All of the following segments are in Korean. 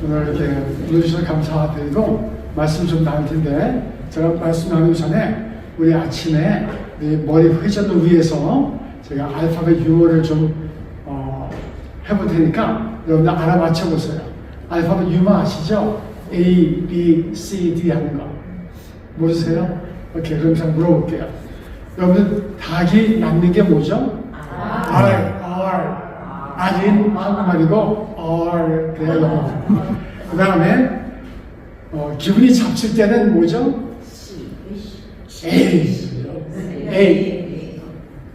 오늘 이렇게 불러주셔서 감사드리고 말씀 좀 나눌 텐데, 제가 말씀 나누기 전에 우리 아침에 우리 머리 회전을 위해서 제가 알파벳 유머를 좀 해볼 테니까 여러분들 알아맞혀 보세요. 알파벳 유머 아시죠? A, B, C, D 하는 거 모르세요? 오케이, 그럼 제가 물어볼게요. 여러분들 닭이 낳는 게 뭐죠? R. R인 한국말이고 R 그래야 영어. 그 다음에 기분이 잡칠 때는 뭐죠? A.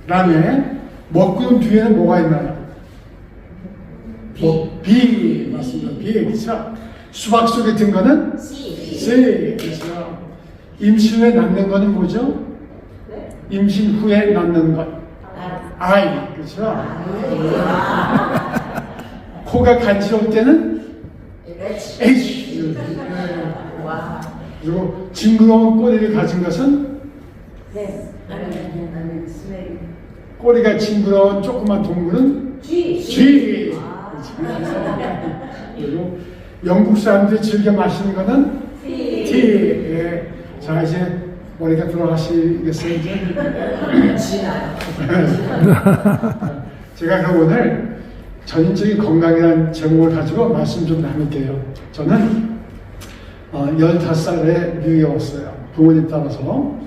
그 다음에 먹구름 뒤에는 뭐가 있나요? B. 맞습니다. B. 그렇죠? 수박 속에 든 거는 C. 그렇죠? 임신 후에 낳는 거는 뭐죠? 임신 후에 낳는 것 I. 그렇죠? 코가 간지러울 때는 H. 그리고 징그러운 꼬리를 가진 것은 꼬리가 징그러운 조그만 동물은 G. 그리고 영국 사람들이 즐겨 마시는 것은 T. 예. 자, 이제 머리가 돌아가시겠어요, 이제? 제가 그럼 오늘 전인적인 건강이라는 제목을 가지고 말씀 좀 나눌게요. 저는 15살에 미국에 왔어요. 부모님 따라서.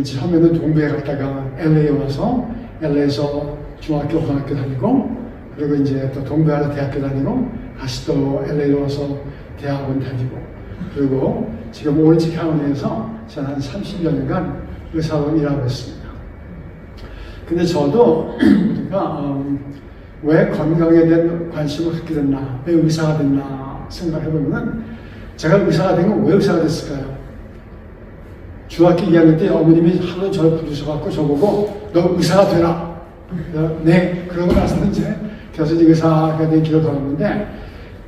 처음에는 동부에 갔다가 LA에 와서 LA에서 중학교, 고등학교 다니고, 그리고 이제 또 동부에 가서 대학교 다니고, 다시 또 LA로 와서 대학원 다니고, 그리고 지금 오렌지 카운티에서 저는 한 30여 년간 의사로 일하고 있습니다. 근데 저도 우리가 왜 건강에 대한 관심을 갖게 됐나, 왜 의사가 됐나 생각해보면, 제가 의사가 된 건 왜 의사가 됐을까요? 중학교 2학년 때 어머님이 하루 저를 부르셔갖고 저보고 너 의사가 되라. 네. 그러고 나서는 이제 그래서 의사가 된 길을 걸었는데,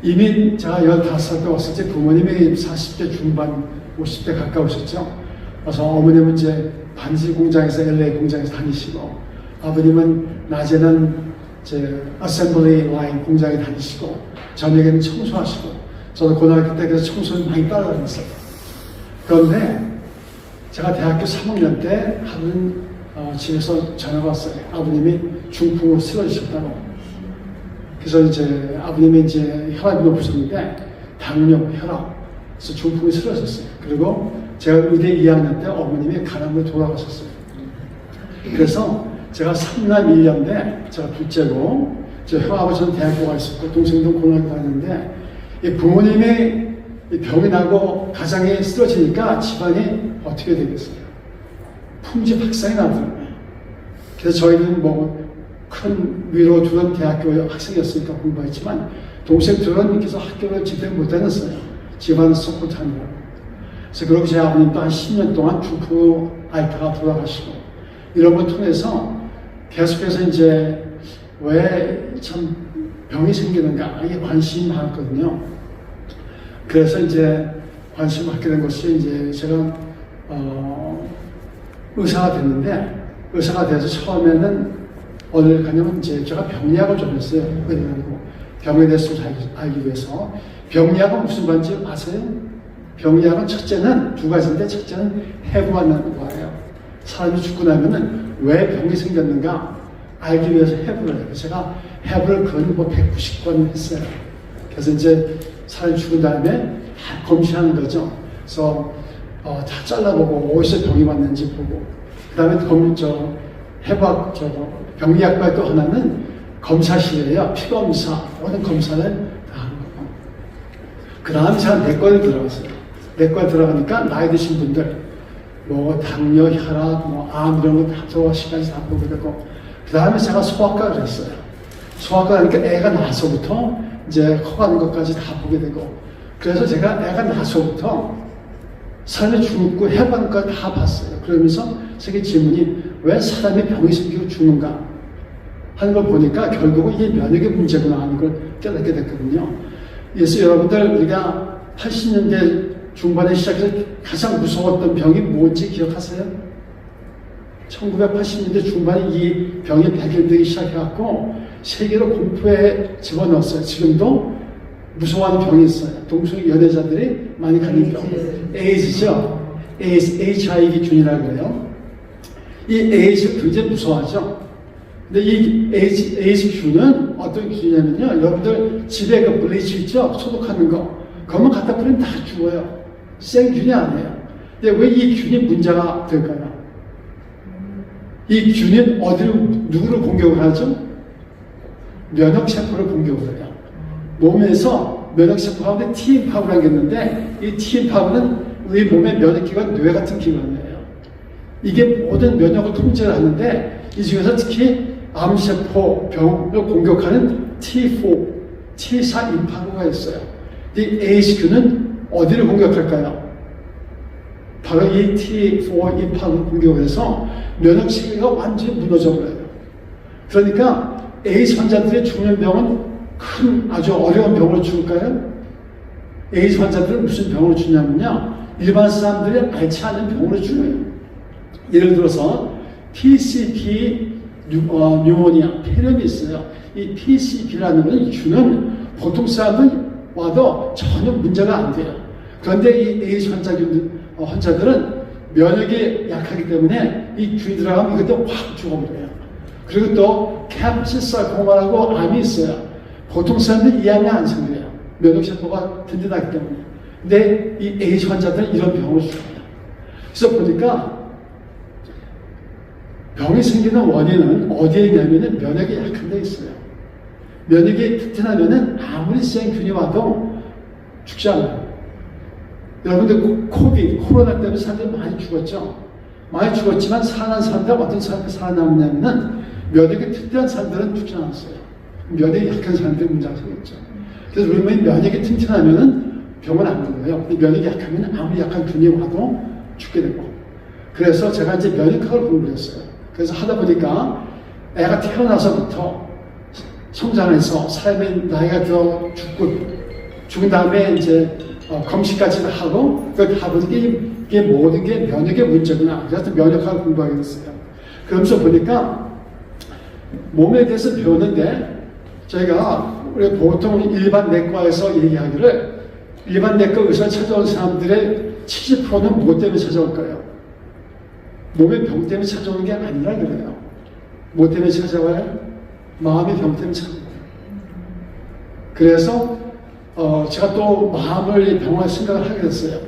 이미 제가 15살 때 왔을 때 부모님이 40대 중반, 50대 가까우셨죠. 그래서 어머님은 이제 반지 공장에서 LA 공장에서 다니시고, 아버님은 낮에는 이제 어셈블리 라인 공장에 다니시고, 저녁에는 청소하시고, 저도 고등학교 때 그래서 청소를 많이 따라다녔어요. 그런데 제가 대학교 3학년 때 하루는 집에서 전화가 왔어요. 아버님이 중풍으로 쓰러지셨다고. 그래서 이제 아버님이 이제 혈압이 높으셨는데 당뇨, 혈압, 그래서 중풍이 쓰러졌어요. 그리고 제가 의대 2학년 때 어머님이 간암으로 돌아가셨어요. 그래서 제가 3남 1년대 제가 둘째고, 제 형아버지는 대학교 가 있었고 동생도 고등학교 다녔는데, 이 부모님이 병이 나고 가장이 쓰러지니까 집안이 어떻게 되겠어요? 풍지박산이 나더라고요. 그래서 저희는 뭐 큰 위로 두는 대학교 학생이었으니까 공부했지만, 동생 둘은 그래서 학교를 제대로 못 다녔어요. 집안을 서포트하느라고. 그래서 그렇게 제 아버님도 한 10년 동안 중풍으로 앓다가 돌아가시고, 이런 걸 통해서 계속해서 이제 왜 참 병이 생기는가, 이게 관심이 많았거든요. 그래서 이제 관심을 갖게 된 것이 이제 제가 의사가 됐는데, 의사가 돼서 처음에는 어딜 가냐면 이제 제가 병리학을 좀 했어요. 왜냐면 병에 대해서 알기 위해서. 병리학은 무슨 말인지 아세요? 병리학은 첫째는 두 가지인데, 첫째는 해부하는 거예요. 사람이 죽고 나면은 왜 병이 생겼는가 알기 위해서 해부를 해요. 제가 해부를 근 190번 했어요. 그래서 이제 사람이 죽은 다음에 다 검시하는 거죠. 그래서 다 잘라보고 어디서 병이 왔는지 보고, 그 다음에 해부학 병리학과 또 하나는 검사실이에요. 피검사, 모든 검사를 다 하는 거고. 그 다음 제가 내과에 들어갔어요. 내과에 들어가니까 나이 드신 분들, 뭐 당뇨, 혈압, 뭐 암 이런 거 다 들어가시까지 다 보게 되고, 그 다음에 제가 소아과를 했어요. 소아과 하니까 애가 나서부터 이제 커가는 것까지 다 보게 되고, 그래서 제가 애가 나서부터 사람이 죽고 해보는 걸 다 봤어요. 그러면서 세계 질문이 왜 사람이 병이 생기고 죽는가 하는 걸 보니까 결국은 이게 면역의 문제구나 하는 걸 깨닫게 됐거든요. 그래서 여러분들, 우리가 80년대 중반에 시작해서 가장 무서웠던 병이 뭔지 기억하세요? 1980년대 중반에 이 병이 발견되기 시작해갖고 세계로 공포에 집어넣었어요. 지금도 무서워하는 병이 있어요. 동성 연애자들이 많이 갖는 병. 에이즈죠. 에이즈, HIV균이라고 그래요. 이 에이즈 굉장히 무서워하죠. 근데 이 에이즈균은 어떤 균이냐면요. 여러분들 집에 그 블리치 있죠? 소독하는 거. 그것만 갖다 뿌리면 다 죽어요. 생균이 아니에요. 근데 왜 이 균이 문제가 될까요? 이 균은 누구를 공격을 하죠? 면역세포를 공격을 해요. 몸에서 면역세포 가운데 T임파구라는 게 있는데 이 T임파구는 우리 몸의 면역기관 뇌 같은 기관이에요. 이게 모든 면역을 통제를 하는데 이 중에서 특히 암세포 병을 공격하는 T4, T4 임파구가 있어요. 이 에이즈균은 어디를 공격할까요? 바로 이 T4 임파구를 공격해서 면역 체계가 완전히 무너져 버려요. 그러니까 에이즈 환자들이 죽는 병은 큰 아주 어려운 병으로 죽을까요? 에이즈 환자들은 무슨 병으로 죽냐면요. 일반 사람들이 앓지 않는 병으로 죽어요. 예를 들어서 PCP 뉴모니아, 폐렴이 있어요. 이 PCP라는 건 균은 보통 사람은 와도 전혀 문제가 안 돼요. 그런데 이 에이즈 환자들은 면역이 약하기 때문에 이 균이 들어가면 이것도 확 죽어버려요. 그리고 또 캡실사코마라고 암이 있어요. 보통 사람들은 이 암이 안 생겨요. 면역세포가 든든하기 때문에. 근데 이 에이즈 환자들은 이런 병으로 죽어요. 그래서 보니까 병이 생기는 원인은 어디에 있냐면 면역이 약한 데 있어요. 면역이 튼튼하면 아무리 센 균이 와도 죽지 않아요. 여러분들 코로나 때문에 사람들이 많이 죽었죠. 많이 죽었지만 살아난 사람들, 어떤 사람들이 살아남냐면은 면역이 튼튼한 사람들은 죽지 않았어요. 면역이 약한 사람들이 문제가 생겼죠. 그래서 우리 몸이 면역이 튼튼하면은 병은 안 걸려요. 근데 면역이 약하면 아무리 약한 균이 와도 죽게 되고. 그래서 제가 이제 면역학을 공부를 했어요. 그래서 하다 보니까 애가 태어나서부터 성장해서 삶의 나이가 들어 죽은 다음에 이제 검식까지 하고 그걸 다 보니까 이게 모든 게 면역의 문제구나. 그래서 면역학을 공부하게 됐어요. 그러면서 보니까 몸에 대해서 배우는데 저희가 우리 보통 일반 내과에서 얘기하기를 일반 내과 의사 찾아온 사람들의 70%는 뭐 때문에 찾아올까요? 몸의 병 때문에 찾아오는 게 아니라 그래요. 뭐 때문에 찾아와요? 마음의 병 때문에 찾아와요. 그래서 제가 또 마음을 병원에 생각을 하게 됐어요.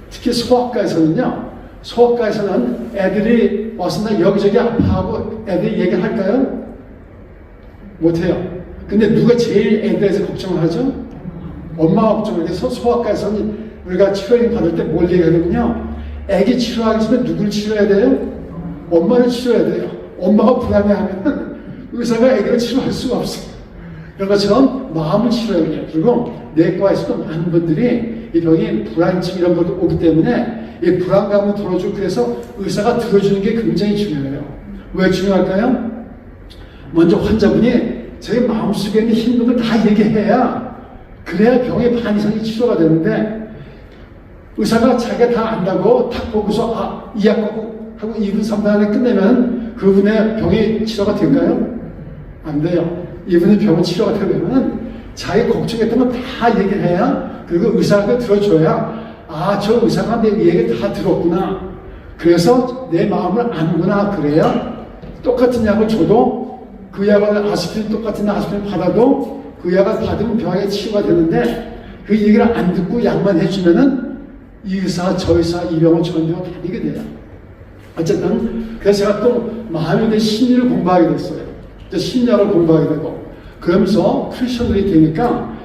특히 소아과에서는요. 소아과에서는 애들이 와서 나 여기저기 아파하고 애들이 얘기를 할까요? 못해요. 근데 누가 제일 애들에 대해서 걱정을 하죠? 엄마가 걱정을 해서 소아과에서는 우리가 치료를 받을 때 뭘 얘기하냐면요. 애기 치료하기 전에 누굴 치료해야 돼요? 엄마를 치료해야 돼요. 엄마가 불안해하면 의사가 애기를 치료할 수가 없어요. 이런 것처럼 마음을 치료해야 돼요. 그리고 내과에서도 많은 분들이 이 병이 불안증 이런 것도 오기 때문에 이 불안감을 덜어주고 그래서 의사가 들어주는 게 굉장히 중요해요. 왜 중요할까요? 먼저 환자분이 자기 마음속에 있는 힘듦을 다 얘기해야 그래야 병의 반 이상이 치료가 되는데 의사가 자기가 다 안다고 탁 보고서 이 약 하고 2분 3분 안에 끝내면 그분의 병이 치료가 될까요? 안 돼요. 이분의 병은 치료가 되려면 자기 걱정했던 건 다 얘기를 해야 그리고 의사가 들어줘야 저 의사가 내 얘기 다 들었구나. 그래서 내 마음을 아는구나. 그래야 똑같은 약을 줘도 그 약을 아스피린 똑같은 아스피린 받아도 그 약을 받으면 병이 치유가 되는데 그 얘기를 안 듣고 약만 해주면은 이 의사, 저 의사, 이 병원, 저 병원 다니게 돼요. 어쨌든 그래서 제가 또 마음에 대한 심리를 공부하게 됐어요. 심리학을 공부하게 되고 그러면서 크리스천들이 되니까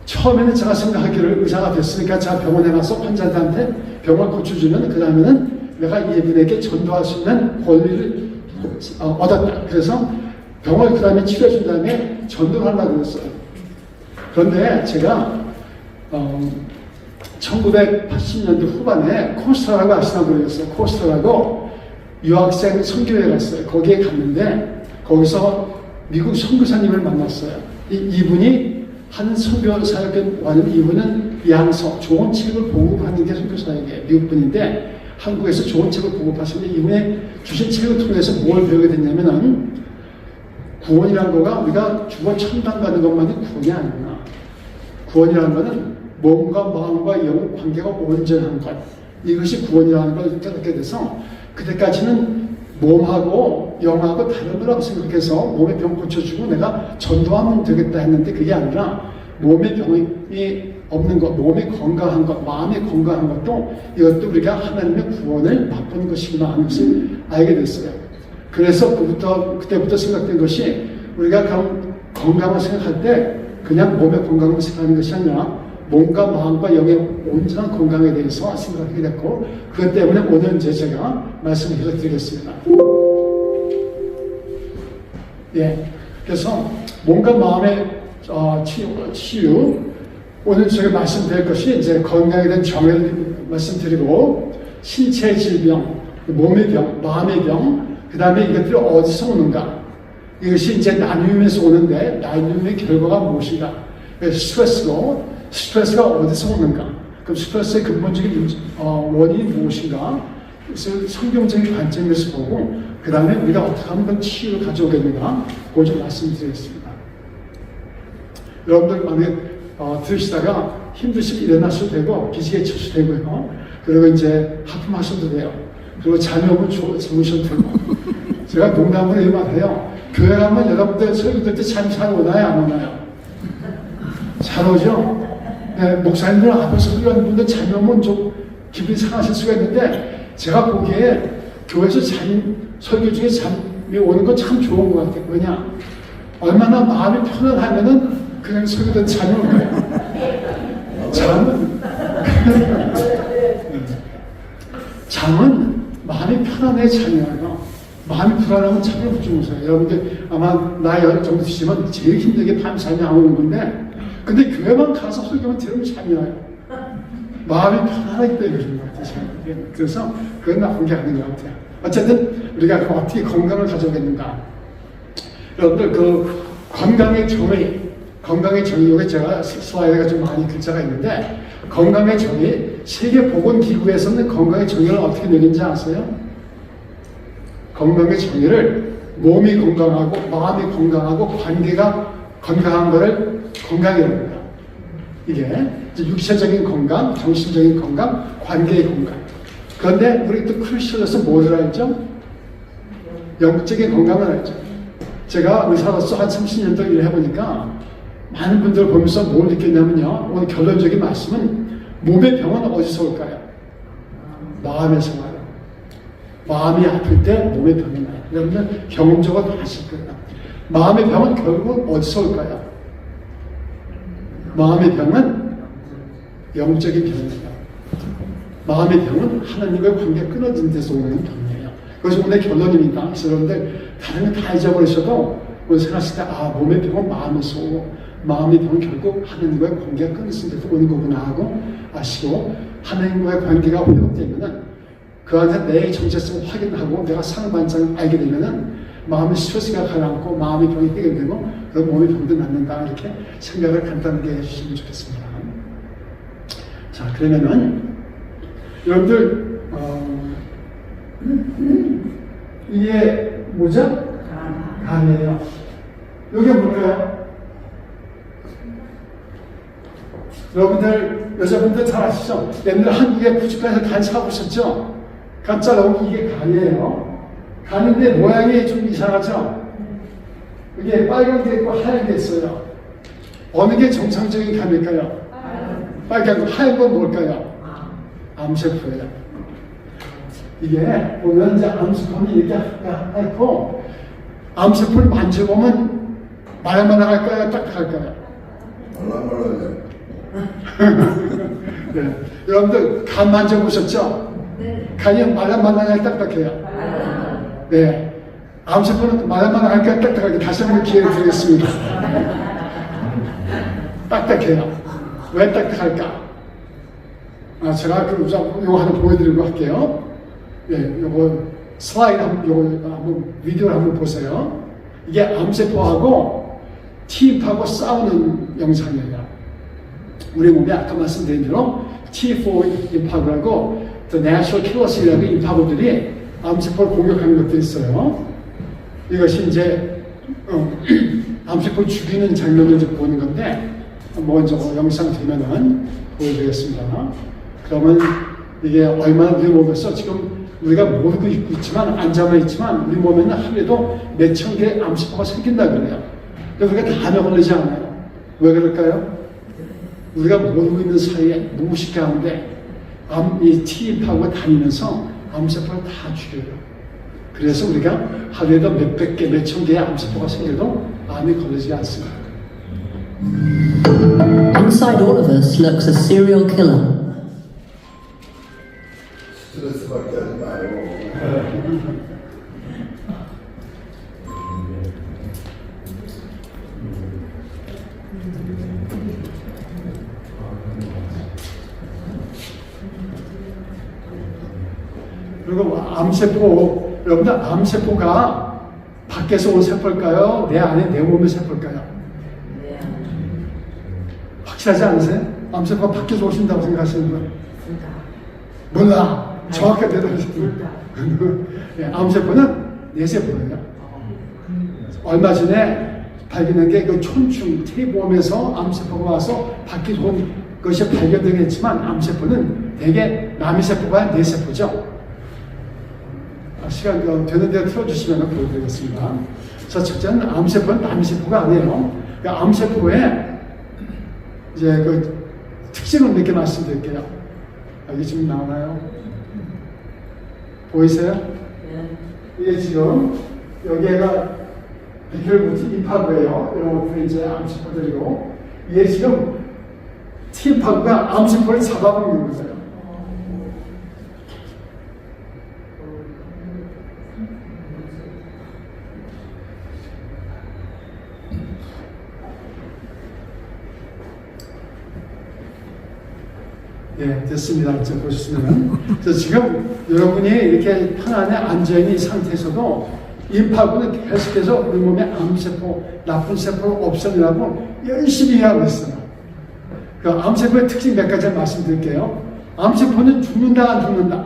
처음에는 제가 생각하기를 의사가 됐으니까 제가 병원에 가서 환자들한테 병을 고쳐주면 그 다음에는 내가 이분에게 전도할 수 있는 권리를 얻었다. 그래서 병을 그 다음에 치료해준 다음에 전도를 하려고 그랬어요. 그런데 제가 1980년대 후반에 코스터라고 아시나 모르겠어요. 코스터라고 유학생 선교회 갔어요. 거기에 갔는데 거기서 미국 선교사님을 만났어요. 이분이 한 선교 사역에 왔는데 이분은 양서 좋은 책을 보급하는 게 선교사에게 미국 분인데 한국에서 좋은 책을 보급하시는데 이분의 주신 책을 통해서 뭘 배우게 됐냐면은 구원이라는 거가 우리가 죽어 천당 가는 것만이 구원이 아니구나. 구원이라는 것은 몸과 마음과 영 관계가 온전한 것. 이것이 구원이라는 걸 깨닫게 돼서 그때까지는 몸하고 영하고 다른 거라고 생각해서 몸의 병 고쳐주고 내가 전도하면 되겠다 했는데 그게 아니라 몸의 병이 없는 것, 몸이 건강한 것, 마음이 건강한 것도 이것도 우리가 하나님의 구원을 맛보는 것이구나 하는 것을 알게 됐어요. 그래서 그때부터 생각된 것이 우리가 건강을 생각할 때 그냥 몸의 건강을 생각하는 것이 아니라 몸과 마음과 영의 온전한 건강에 대해서 생각하게 됐고 그것 때문에 오늘 이제 제가 말씀을 해서 드리겠습니다. 예, 그래서 몸과 마음의 치유 오늘 제가 말씀드릴 것이 이제 건강에 대한 정의를 말씀드리고 신체 질병, 몸의 병, 마음의 병, 그 다음에 이것들이 어디서 오는가 이것이 이제 나눔에서 오는데 나눔의 결과가 무엇인가 스트레스가 어디서 오는가? 그럼 스트레스의 근본적인 원인이 무엇인가? 그래서 성경적인 관점에서 보고 그 다음에 우리가 어떻게 하면 그 치유를 가져오겠는가? 그걸 좀 말씀드리겠습니다. 여러분들 만약에 들으시다가 힘드시면 일어나셔도 되고 기지개 쳐셔도 되고요. 그리고 이제 하품하셔도 돼요. 그리고 잠이 오면 주무셔도 되고 제가 농담으로 이 말해요. 교회 가면 여러분들 설교 들 때 잠이 잘 오나요? 안 오나요? 잘 오죠? 네, 목사님들 앞에서 설교하는 분들 잠이 오면 좀 기분이 상하실 수가 있는데 제가 보기에 교회에서 설교 중에 잠이 오는 건 참 좋은 것 같아요. 왜냐? 얼마나 마음이 편안하면은 그냥 설교 때 잠이 올 거예요. 잠은 마음이 편안해 잠이 와요. 마음이 불안하면 잠을 못 주무세요. 여러분들 아마 나이 정도 드시면 제일 힘들게 밤 잠이 안 오는 건데 근데 교회만 가서 설교만 들으면 잠이 와요. 마음이 편안하기 때문에 그런 것 같아요. 그래서 그건 나쁜 게 아닌 것 같아요. 어쨌든 우리가 어떻게 건강을 가져오겠는가. 여러분들 그 건강의 정의 여기 제가 슬라이드가 좀 많이 글자가 있는데 건강의 정의 세계보건기구에서는 건강의 정의를 어떻게 내린지 아세요? 건강의 정의를 몸이 건강하고 마음이 건강하고 관계가 건강한 것을 건강이라고 합니다. 이게 이제 육체적인 건강, 정신적인 건강, 관계의 건강. 그런데 우리 또 크리스천에서 뭐를 알죠? 영적인 건강을 알죠. 제가 의사로서 한 30년 동안 일을 해보니까 많은 분들을 보면서 뭘 느꼈냐면요. 오늘 결론적인 말씀은 몸의 병은 어디서 올까요? 마음에서 와요. 마음이 아플 때 몸의 병이 나요. 여러분들 경험적으로 다 아실 거예요. 마음의 병은 결국 어디서 올까요? 마음의 병은 영적인 병이에요. 마음의 병은 하나님과의 관계가 끊어진 데서 오는 병이에요. 그것이 오늘 결론입니다. 그래서 여러분들 다른 거 다 잊어버리셔도 오늘 생각하실 때 몸의 병은 마음에서 오고 마음의 병은 결국 하나님과의 관계가 끊어진 데서 오는 거구나 하고 아시고 하나님과의 관계가 회복되면은 그 안에 내 정체성을 확인하고 내가 상반장을 알게 되면은 마음의 스트레스가 가라앉고 마음의 병이 해결되고 그럼 몸의 병도 낫는다 이렇게 생각을 간단하게 해주시면 좋겠습니다. 자 그러면은 여러분들 이게 뭐죠? 간이에요. 이게 뭘까요? 여러분들 여자분들 잘 아시죠? 옛날 한국에 부축간에서 간 사보셨죠? 간 잘라오면 이게 간이에요. 간인데 모양이 좀 이상하죠? 이게 빨간 게 있고 하얀 게 있어요. 어느 게 정상적인 간일까요? 빨간 거, 하얀 건 뭘까요? 암세포예요. 이게 보면 이제 암세포는 이렇게 하얗고 암세포를 만져보면 말랑말랑할까요? 딱딱할까요? 말랑말랑해요. 네. 여러분들 간 만져보셨죠? 네. 간이 말랑말랑하게 딱딱해요. 네. 암세포는 말랑말랑하게 딱딱하게 다시 한번 기회를 드리겠습니다. 딱딱해요. 왜 딱딱할까? 제가 그 요거 하나 보여드리고 할게요. 네, 요거 슬라이드 한번 비디오를 한번 보세요. 이게 암세포하고 T입하고 싸우는 영상이에요. 우리 몸에 아까 말씀드린 대로 T4 임파고라고 The Natural Killers이라는 임파고들이 암세포를 공격하는 것들이 있어요. 이것이 이제 암세포를 죽이는 장면을 이제 보는 건데 먼저 영상 되면은 보여드리겠습니다. 그러면 이게 얼마나 우리 몸에서 지금 우리가 모르고 있지만 앉아만 있지만 우리 몸에는 하루에도 몇천 개의 암세포가 생긴다 그래요. 근데 우리가 다 먹으려지 않아요. 왜 그럴까요? 우리가 모르고 있는 사이에 무의식 가운데 이 티입하고 다니면서 암세포를 다 죽여요. 그래서 우리가 하루에도 몇백 개, 몇천 개의 암세포가 생겨도 암이 걸리지 않습니다. Inside all of us lurks a serial killer. 스트레스 받게 하지 마요. 그리고 암세포, 여러분들 암세포가 밖에서 온 세포일까요? 내 안에 내 몸의 세포일까요? 확실하지 않으세요? 암세포가 밖에서 오신다고 생각하시는 분? 몰라. 정확하게 대답하십니다. 암세포는 내 세포예요. 얼마 전에 발견한 게 그 촌충 T보험에서 암세포가 와서 밖에서 온 것이 발견되겠지만 암세포는 대개 남의 세포가 내 세포죠. 시간 되는 대로 틀어주시면 보여드리겠습니다. 자, 첫째는 암세포는 남의 세포가 아니에요. 그러니까 암세포의 이제 그 특징을 몇 개 말씀드릴게요. 여기 지금 나오나요? 보이세요? 이게 지금 여기가 비결부터 입하고예요. 이런 것들이 이제 암세포들이고 이게 지금 T입하고가 암세포를 잡아먹는 거예요. 예, 됐습니다. 이제 보시면. 그래서 지금 여러분이 이렇게 편안히 앉아있는 이 상태에서도 임파고는 계속해서 우리 몸의 암세포, 나쁜 세포를 없애려고 열심히 일하고 있어요. 그 암세포의 특징 몇 가지 말씀드릴게요. 암세포는 죽는다, 안 죽는다?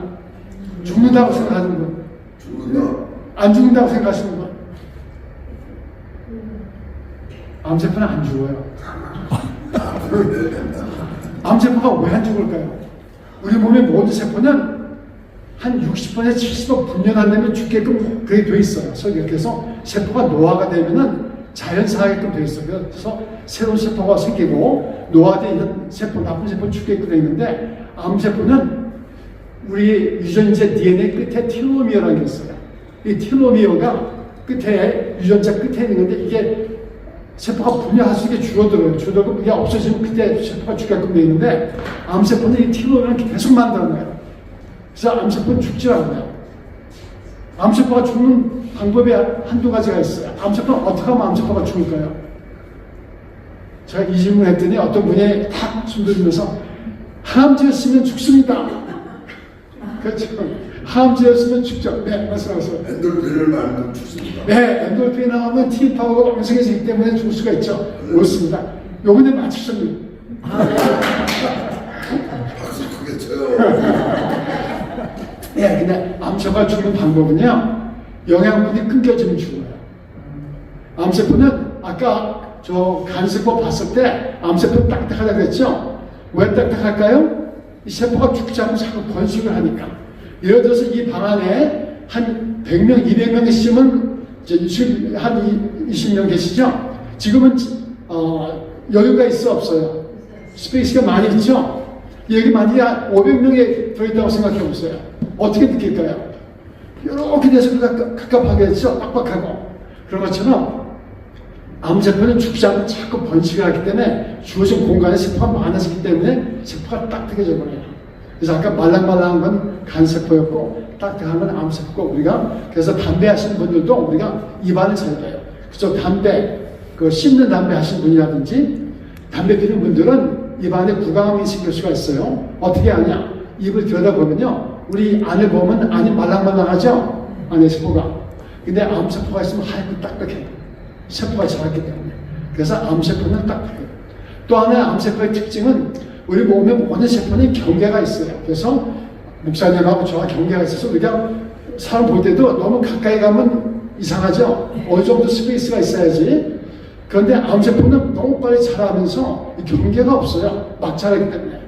죽는다고 생각하는 분? 죽는다. 안 죽는다고 생각하시는 분? 암세포는 안 죽어요. 암세포가 왜 안 죽을까요? 우리 몸의 모든 세포는 한 60%, 70% 분열 되면 죽게끔 그게 돼 있어요. 그래서 세포가 노화가 되면은 자연사하게끔 돼 있어요. 그래서 새로운 세포가 생기고 노화되어 있는 세포, 나쁜 세포는 죽게끔 돼 있는데 암세포는 우리 유전자 DNA 끝에 텔로미어라는 게 있어요. 이 텔로미어가 끝에 유전자 끝에 있는 건데 이게 세포가 분열할 수 있게 줄어들어요. 줄어들고 그게 없어지면 그때 세포가 죽게끔 돼 있는데 암세포는 이 텔로미어를 계속 만들어내요. 그래서 암세포는 죽지 않아요. 암세포가 죽는 방법이 한두 가지가 있어요. 암세포는 어떻게 하면 암세포가 죽을까요? 제가 이 질문을 했더니 어떤 분이 탁 숨들이면서 항암제였으면 죽습니다. 그렇죠. 항암제였으면 죽죠. 네, 말씀하세요. 엔돌핀을 말하면 죽습니다. 네, 엔돌핀이 나오면 T파워가 왕성해지기 때문에 죽을 수가 있죠. 그렇습니다. 요번에 맞추셨네요. 박수 크게 쳐요. 네, 근데 암세포가 죽는 방법은요, 영양분이 끊겨지면 죽어요. 암세포는 아까 저 간세포 봤을 때 암세포 딱딱하다 그랬죠? 왜 딱딱할까요? 이 세포가 죽지 않고 자꾸 번식을 하니까. 예를 들어서 이 방 안에 한 100명, 200명 계시면 이제 한 20명 계시죠? 지금은 여유가 있어 없어요? 스페이스가 많이 있죠? 여기 만약에 500명이 들어있다고 생각해 보세요. 어떻게 느낄까요? 이렇게 돼서 갑갑하게 해서 빡빡하고 그런 것처럼 암세포는 죽지 않고 자꾸 번식을 하기 때문에 주어진 공간에 세포가 많아지기 때문에 세포가 딱딱해져 버려요. 그래서 아까 말랑말랑한 건 간세포였고 딱딱한 건 암세포고 우리가 그래서 담배 하시는 분들도 우리가 입안을 잘 봐요. 그죠? 담배, 그 씹는 담배 하시는 분이라든지 담배 피는 분들은 입안에 구강암이 생길 수가 있어요. 어떻게 하냐? 입을 들여다보면요. 우리 안을 보면 안이 말랑말랑하죠? 안에 세포가. 근데 암세포가 있으면 하얗고 딱딱해요. 세포가 자랐기 때문에. 그래서 암세포는 딱딱해요. 또 하나의 암세포의 특징은 우리 몸의 모든 세포는 경계가 있어요. 그래서 목사님하고 저와 경계가 있어서 우리가 사람 볼 때도 너무 가까이 가면 이상하죠? 어느 정도 스페이스가 있어야지 그런데 암세포는 너무 빨리 자라면서 경계가 없어요. 막 자라기 때문에.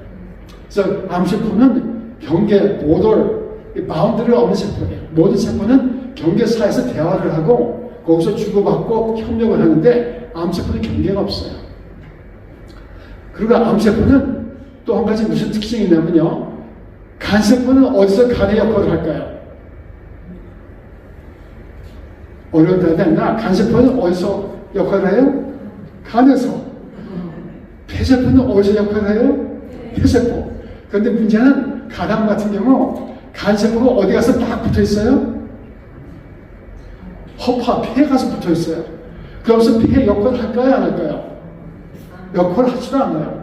그래서 암세포는 경계, 보돌, 바운드리가 없는 세포예요. 모든 세포는 경계사에서 대화를 하고 거기서 주고받고 협력을 하는데 암세포는 경계가 없어요. 그리고 암세포는 또 한 가지 무슨 특징이 있냐면요. 간세포는 어디서 간의 역할을 할까요? 어려운 대답이 아니라 간세포는 어디서 역할을 해요? 간에서. 폐세포는 어디서 역할을 해요? 폐세포. 그런데 문제는 간암 같은 경우 간세포가 어디 가서 딱 붙어 있어요? 허파, 폐에 가서 붙어 있어요. 그러면서 폐 역할을 할까요? 안 할까요? 역할을 하지도 않아요.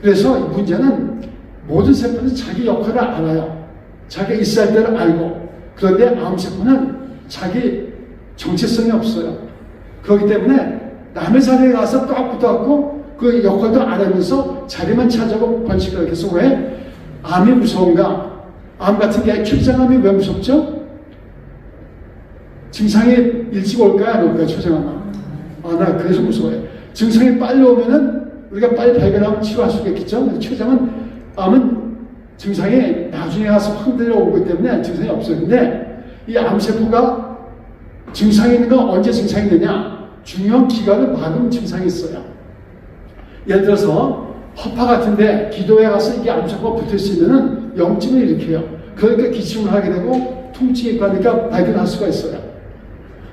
그래서 이 문제는 모든 세포는 자기 역할을 알아요. 자기가 있어야 할 때를 알고. 그런데 암세포는 자기 정체성이 없어요. 그렇기 때문에 남의 자리에 가서 딱 붙어갖고 그 역할도 안 하면서 자리만 차지하고 번식을 해서 왜? 암이 무서운가? 암 같은 게 초장암이 왜 무섭죠? 증상이 일찍 올까요? 안 올까요? 초장암. 나 그래서 무서워요. 증상이 빨리 오면은 우리가 빨리 발견하면 치료할 수 있겠죠? 암은 증상이 나중에 가서 확 내려오기 때문에 증상이 없어요. 근데 이 암세포가 증상이 있는 건 언제 증상이 되냐? 중요한 기간을 막으면 증상이 있어요. 예를 들어서 허파 같은데 기도에 가서 이게 암세포가 붙을 수 있는 염증을 일으켜요. 그러니까 기침을 하게 되고 통증이 있고 하니까 발견할 수가 있어요.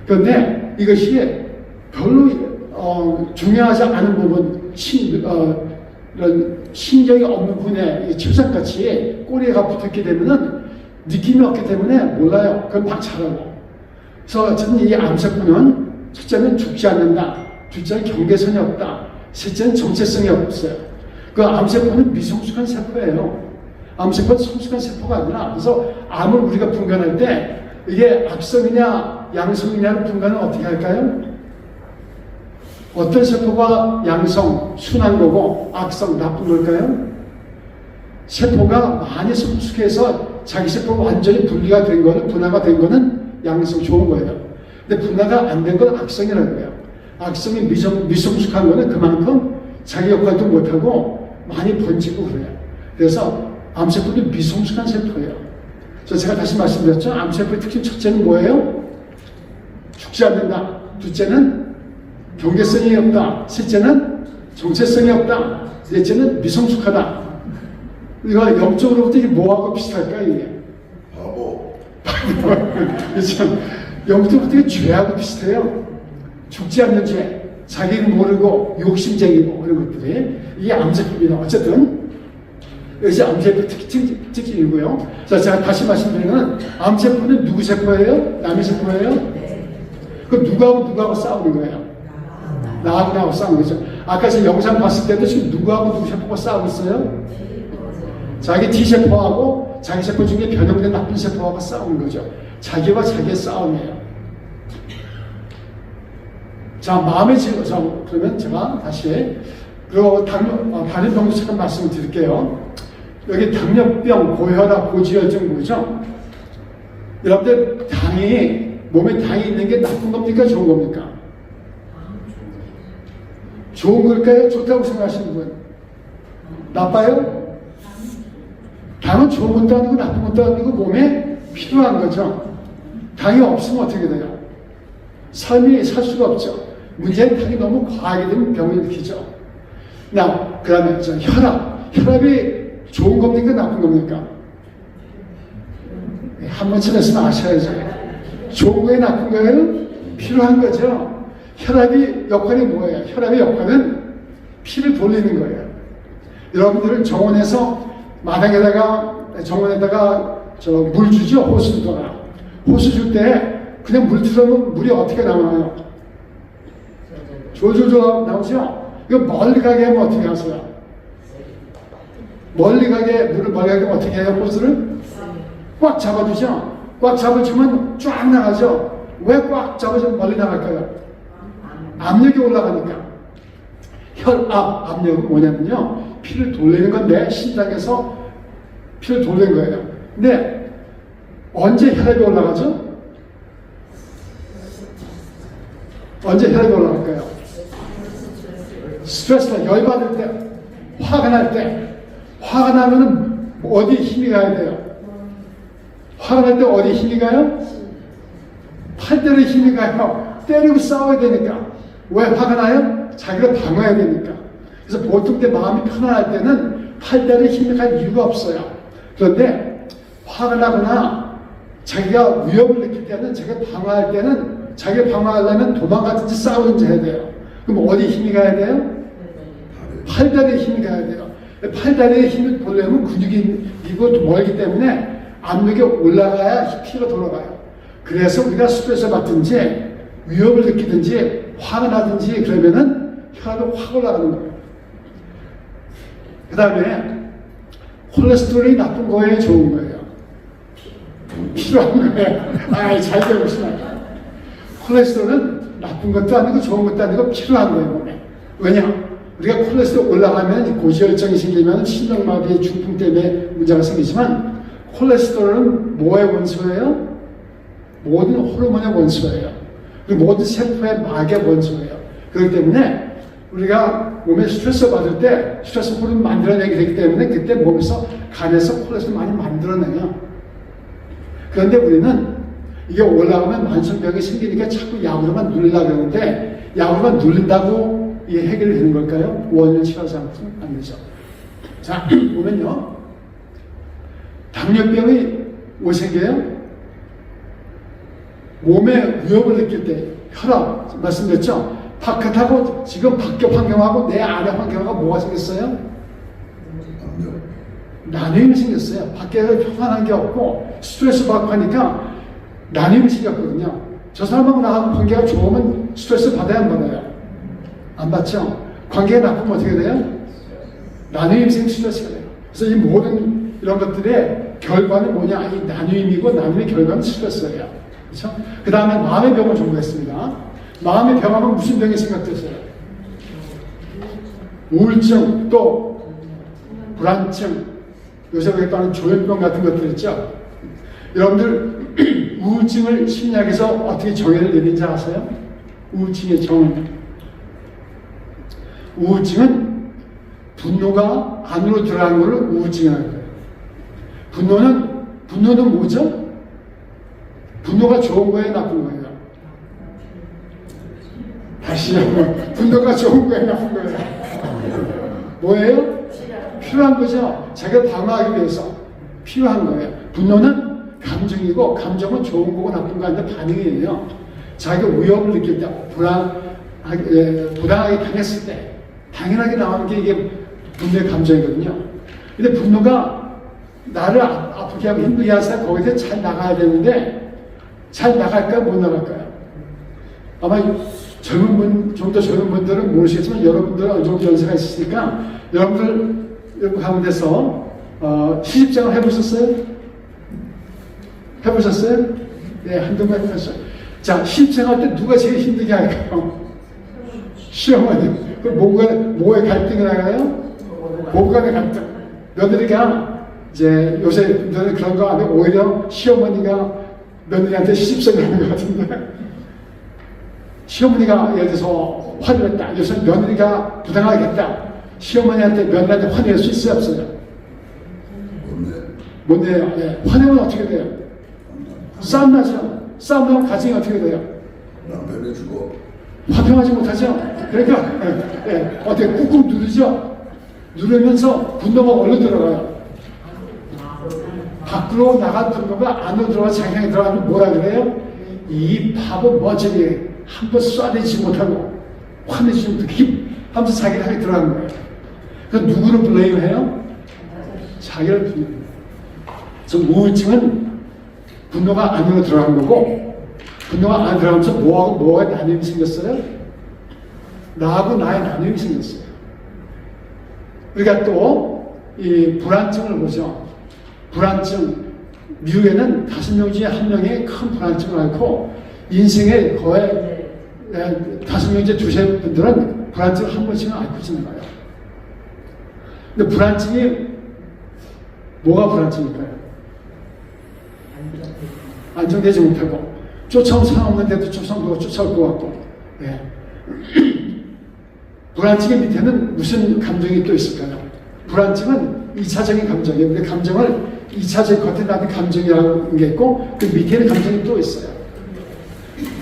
그런데 이것이 별로 중요하지 않은 부분, 이런 신경이 없는 분의 초장같이 꼬리가 붙었게 되면은 느낌이 없기 때문에 몰라요. 그건 막 자라고. 그래서 어쨌든 이 암세포는 첫째는 죽지 않는다. 둘째는 경계선이 없다. 셋째는 정체성이 없어요. 그 암세포는 미성숙한 세포예요. 암세포는 성숙한 세포가 아니라, 그래서 암을 우리가 분간할 때 이게 악성이냐 양성이냐를 분간을 어떻게 할까요? 어떤 세포가 양성, 순한 거고 악성, 나쁜 걸까요? 세포가 많이 성숙해서 자기 세포가 완전히 분리가 된 거는, 분화가 된 거는 양성, 좋은 거예요. 근데 분화가 안 된 건 악성이라는 거예요. 악성이 미성숙한 거는 그만큼 자기 역할도 못하고 많이 번지고 그래요. 그래서 암세포도 미성숙한 세포예요. 그래서 제가 다시 말씀드렸죠. 암세포의 특징 첫째는 뭐예요? 죽지 않는다. 둘째는 경계성이 없다. 셋째는 정체성이 없다. 넷째는 미성숙하다. 이거 영적으로부터 이게 뭐하고 비슷할까요, 이게? 바보. 그렇죠. 영적으로부터 이게 죄하고 비슷해요. 죽지 않는 죄, 자기는 모르고 욕심쟁이고 그런 것들이 이게 암세포입니다. 어쨌든 이제 암세포 특징이고요. 자, 제가 다시 말씀드리면 암세포는 누구 세포예요? 남의 세포예요? 그 누구하고 싸우는 거예요? 나하고 싸우는 거죠. 아까 제 영상 봤을 때도 지금 누구하고 누구 세포가 싸우고 있어요? 자기 T세포하고 자기 세포 중에 변형된 나쁜 세포하고 싸우는 거죠. 자기와 자기의 싸움이에요. 자, 마음의 질서. 그러면 제가 다시 그리고 다른 병도 잠깐 말씀을 드릴게요. 여기 당뇨병, 고혈압, 고지혈증 뭐죠? 여러분들 몸에 당이 있는 게 나쁜 겁니까? 좋은 겁니까? 좋은 걸까요? 좋다고 생각하시는 분? 나빠요? 당은 좋은 것도 아니고 나쁜 것도 아니고 몸에 필요한 거죠. 당이 없으면 어떻게 돼요? 삶이 살 수가 없죠. 문제는 당이 너무 과하게 되면 병을 일으키죠. 그 다음에 혈압이 좋은 겁니까? 나쁜 겁니까? 한 번쯤 했으면 아셔야죠. 좋은 거예요? 나쁜 거예요? 필요한 거죠. 혈압이 역할이 뭐예요? 혈압의 역할은 피를 돌리는 거예요. 여러분들은 정원에서 정원에다가 물 주죠? 호수 줄 때 그냥 물 틀어놓으면 물이 어떻게 나와요? 졸졸졸 나오죠? 이거 멀리 가게 하면 어떻게 하세요? 물을 멀리 가게 하면 어떻게 해요? 호수를? 꽉 잡아주죠? 꽉 잡아주면 쫙 나가죠? 왜 꽉 잡아주면 멀리 나갈까요? 압력이 올라가니까. 압력은 뭐냐면요. 피를 돌리는 건데, 심장에서 피를 돌리는 거예요. 근데 언제 혈압이 올라가죠? 언제 혈압이 올라갈까요? 스트레스가 열받을 때, 화가 날 때, 화가 나면은 어디에 힘이 가야 돼요? 화가 날 때 어디에 힘이 가요? 팔대로 힘이 가요. 때리고 싸워야 되니까. 왜 화가 나요? 자기를 방어해야 되니까. 그래서 보통 때 마음이 편안할 때는 팔대로 힘이 갈 이유가 없어요. 그런데 화가 나거나 자기가 위협을 느낄 때는, 자기가 방어할 때는, 자기가 방어하려면 도망가든지 싸우든지 해야 돼요. 그럼 어디에 힘이 가야 돼요? 팔다리에 힘이 가야 돼요. 팔다리에 힘을 보려면 근육이 이고 멀기 때문에 압력이 올라가야 피가 돌아가요. 그래서 우리가 스트레스 받든지 위협을 느끼든지 화가 나든지 그러면은 혈압이 확 올라가는 거예요. 그 다음에 콜레스테롤이 나쁜 거예요, 좋은 거예요? 필요한 거예요. 잘 들어보시나요? 콜레스테롤은 나쁜 것도 아니고 좋은 것도 아니고 필요한 거예요, 몸에. 왜냐? 우리가 콜레스테롤 올라가면 고지혈증이 생기면 심장마비의 중풍 때문에 문제가 생기지만 콜레스테롤은 뭐의 원소예요? 모든 호르몬의 원소예요. 그리고 모든 세포의 막의 원소예요. 그렇기 때문에 우리가 몸에 스트레스 받을 때 스트레스 호르몬 만들어내게 되기 때문에 그때 몸에서 간에서 콜레스테롤 많이 만들어내요. 그런데 우리는 이게 올라가면 만성병이 생기니까 자꾸 약으로만 누리려고 하는데 약으로만 누린다고 이게 해결이 되는 걸까요? 원인을 치료하지 않고는 안 되죠. 자, 보면요. 당뇨병이 왜 생겨요? 몸에 위협을 느낄 때, 혈압, 말씀드렸죠? 바깥하고 지금 밖에 환경하고 내 안의 환경하고 뭐가 생겼어요? 나눔이 생겼어요. 밖에서 평안한 게 없고 스트레스 받고 하니까 나눔이 생겼거든요. 저 사람하고 나하고 관계가 좋으면 스트레스 받아야 안 받아요? 안 받죠? 관계가 나쁘면 어떻게 돼요? 나눔이 생긴 스트레스가 돼요. 그래서 이 모든 이런 것들의 결과는 뭐냐? 이 나눔이고 나눔의 결과는 스트레스예요. 그렇죠? 그 다음에 마음의 병을 전공했습니다. 마음의 병하면 무슨 병이 생각되세요? 우울증, 또 불안증, 요새 우리가 하는 조현병 같은 것들 있죠? 여러분들 우울증을 심리학에서 어떻게 정의를 내린지 아세요? 우울증의 정의. 우울증은 분노가 안으로 들어가는 것을 우울증이라고 해요. 분노는 뭐죠? 분노가 좋은 거예요, 나쁜 거예요? 다시요. 분노가 좋은 거예요, 나쁜 거예요? 뭐예요? 필요한 거죠. 자기가 방어하기 위해서 필요한 거예요. 분노는 감정이고 감정은 좋은 거고 나쁜 거 아닌데 반응이에요. 자기가 위협을 느낄 때, 부당하게 당했을 때 당연하게 나오는 게 이게 분노의 감정이거든요. 근데 분노가 나를 아프게 하고 힘들게 해서 거기서 잘 나가야 되는데 잘 나갈까요? 못 나갈까요? 아마 젊은 분, 좀 더 젊은 분들은 모르시겠지만 여러분들은 어느 정도 연세가 있으니까 여러분들 가운데서 시집장을 해보셨어요? 해보셨어요? 네, 한두 번 해보셨어요. 자, 시집장할 때 누가 제일 힘들게 할까요? 시어머니. 그 뭐에 갈등이 나가요? 부부 간의 갈등. 며느리가 이제 요새 분들은 그런 거 아니고 오히려 시어머니가 며느리한테 시집살이를 하는 것 같은데 시어머니가 예를 들어서 화를 냈다. 요새 며느리가 부당하게 했다. 시어머니한테 며느리한테 화낼 수 있어요? 없어요? 못 내요. 네. 화내면 어떻게 돼요? 싸움 나죠? 싸움 나면 가정이 어떻게 돼요? 남편이 죽어. 화평하지 못하죠? 그러니까 어떻게 꾹꾹 누르죠? 누르면서 분노가 얼른 들어가요. 밖으로 나간 분노가 안으로 들어가 자기 향해 들어가면 뭐라 그래요? 이 바보 머저리 한번 쏴내지 못하고 화내지 못하고 하면서 자기를 향해 들어가는 거예요. 그래서 누구를 블레임해요? 자기를 블레임해요. 그래서 우울증은 분노가 안으로 들어간 거고 분노가 안 들어가면서 뭐가 나눔이 생겼어요? 나하고 나의 나눔이 생겼어요. 우리가 또 이 불안증을 보죠. 불안증. 미국에는 5명 중에 1명이 큰 불안증을 앓고 인생의 거의 5명 중에 2세 분들은 불안증을 한 번씩은 앓고 지나가요. 근데 불안증이 뭐가 불안증일까요? 안정되지 못하고 쫓아온 사람 없는데도 쫓아올 것 같고 예. 불안증의 밑에는 무슨 감정이 또 있을까요? 불안증은 2차적인 감정이에요. 근데 감정을 2차적 겉에 나는 감정이라는 게 있고 그 밑에는 감정이 또 있어요.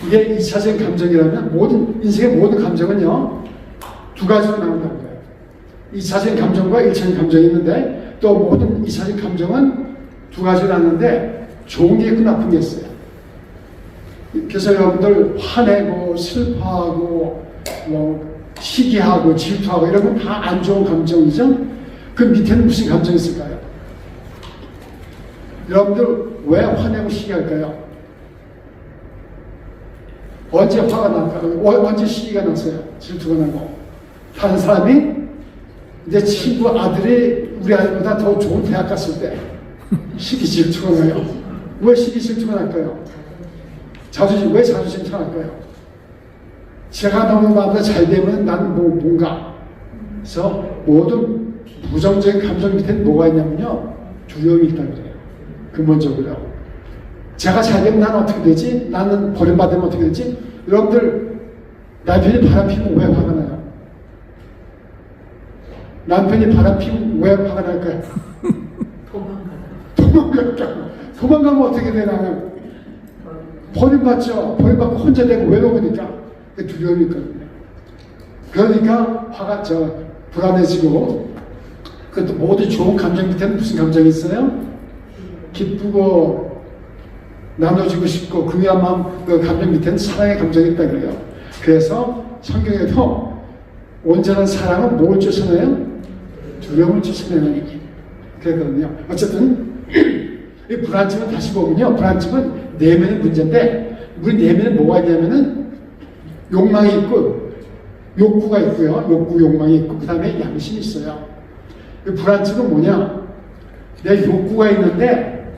이게 2차적인 감정이라면 인생의 모든 감정은요, 두 가지로 나온다는 거예요. 2차적인 감정과 1차적인 감정이 있는데 또 모든 2차적인 감정은 두 가지로 나누는데 좋은 게 있고 나쁜 게 있어요. 그래서 여러분들 화내고 슬퍼하고 뭐 시기하고 질투하고 이런 건 다 안 좋은 감정이죠. 그 밑에는 무슨 감정이 있을까요? 여러분들 왜 화내고 시기할까요? 언제 화가 날까요? 언제 시기가 났어요? 질투가 나고. 다른 사람이 내 친구 아들이 우리 아이보다 더 좋은 대학 갔을 때 시기 질투가 나요. 왜 시기 질투가 날까요? 왜 자존심 상할까요? 제가 너무 나보다 잘 되면 나는 뭔가. 그래서 모든 부정적인 감정 밑에는 뭐가 있냐면요, 두려움이 있다는 거예요. 근본적으로. 제가 잘 되면 나는 어떻게 되지? 나는 버림받으면 어떻게 되지? 여러분들, 남편이 바람피면 왜 화가 나요? 남편이 바람피면 왜 화가 날까요? 도망가면 어떻게 돼, 나는? 버림받죠. 버림받고 혼자 되고 외로우니까. 두려움이 있거든요. 그러니까 화가 불안해지고, 그것도 모두 좋은 감정 밑에는 무슨 감정이 있어요? 기쁘고 나눠주고 싶고 긍휼한 마음, 그 감정 밑에는 사랑의 감정이 있다 그래요. 그래서 성경에도 온전한 사랑은 뭘 쫓아내요? 두려움을 쫓아내는 그랬거든요. 어쨌든 이 불안증은 다시 보면요, 불안증은 내면의 문제인데 우리 내면에 뭐가 있냐면은 욕망이 있고 욕구가 있고요. 욕망이 있고 그 다음에 양심이 있어요. 이 불안증은 뭐냐? 내 욕구가 있는데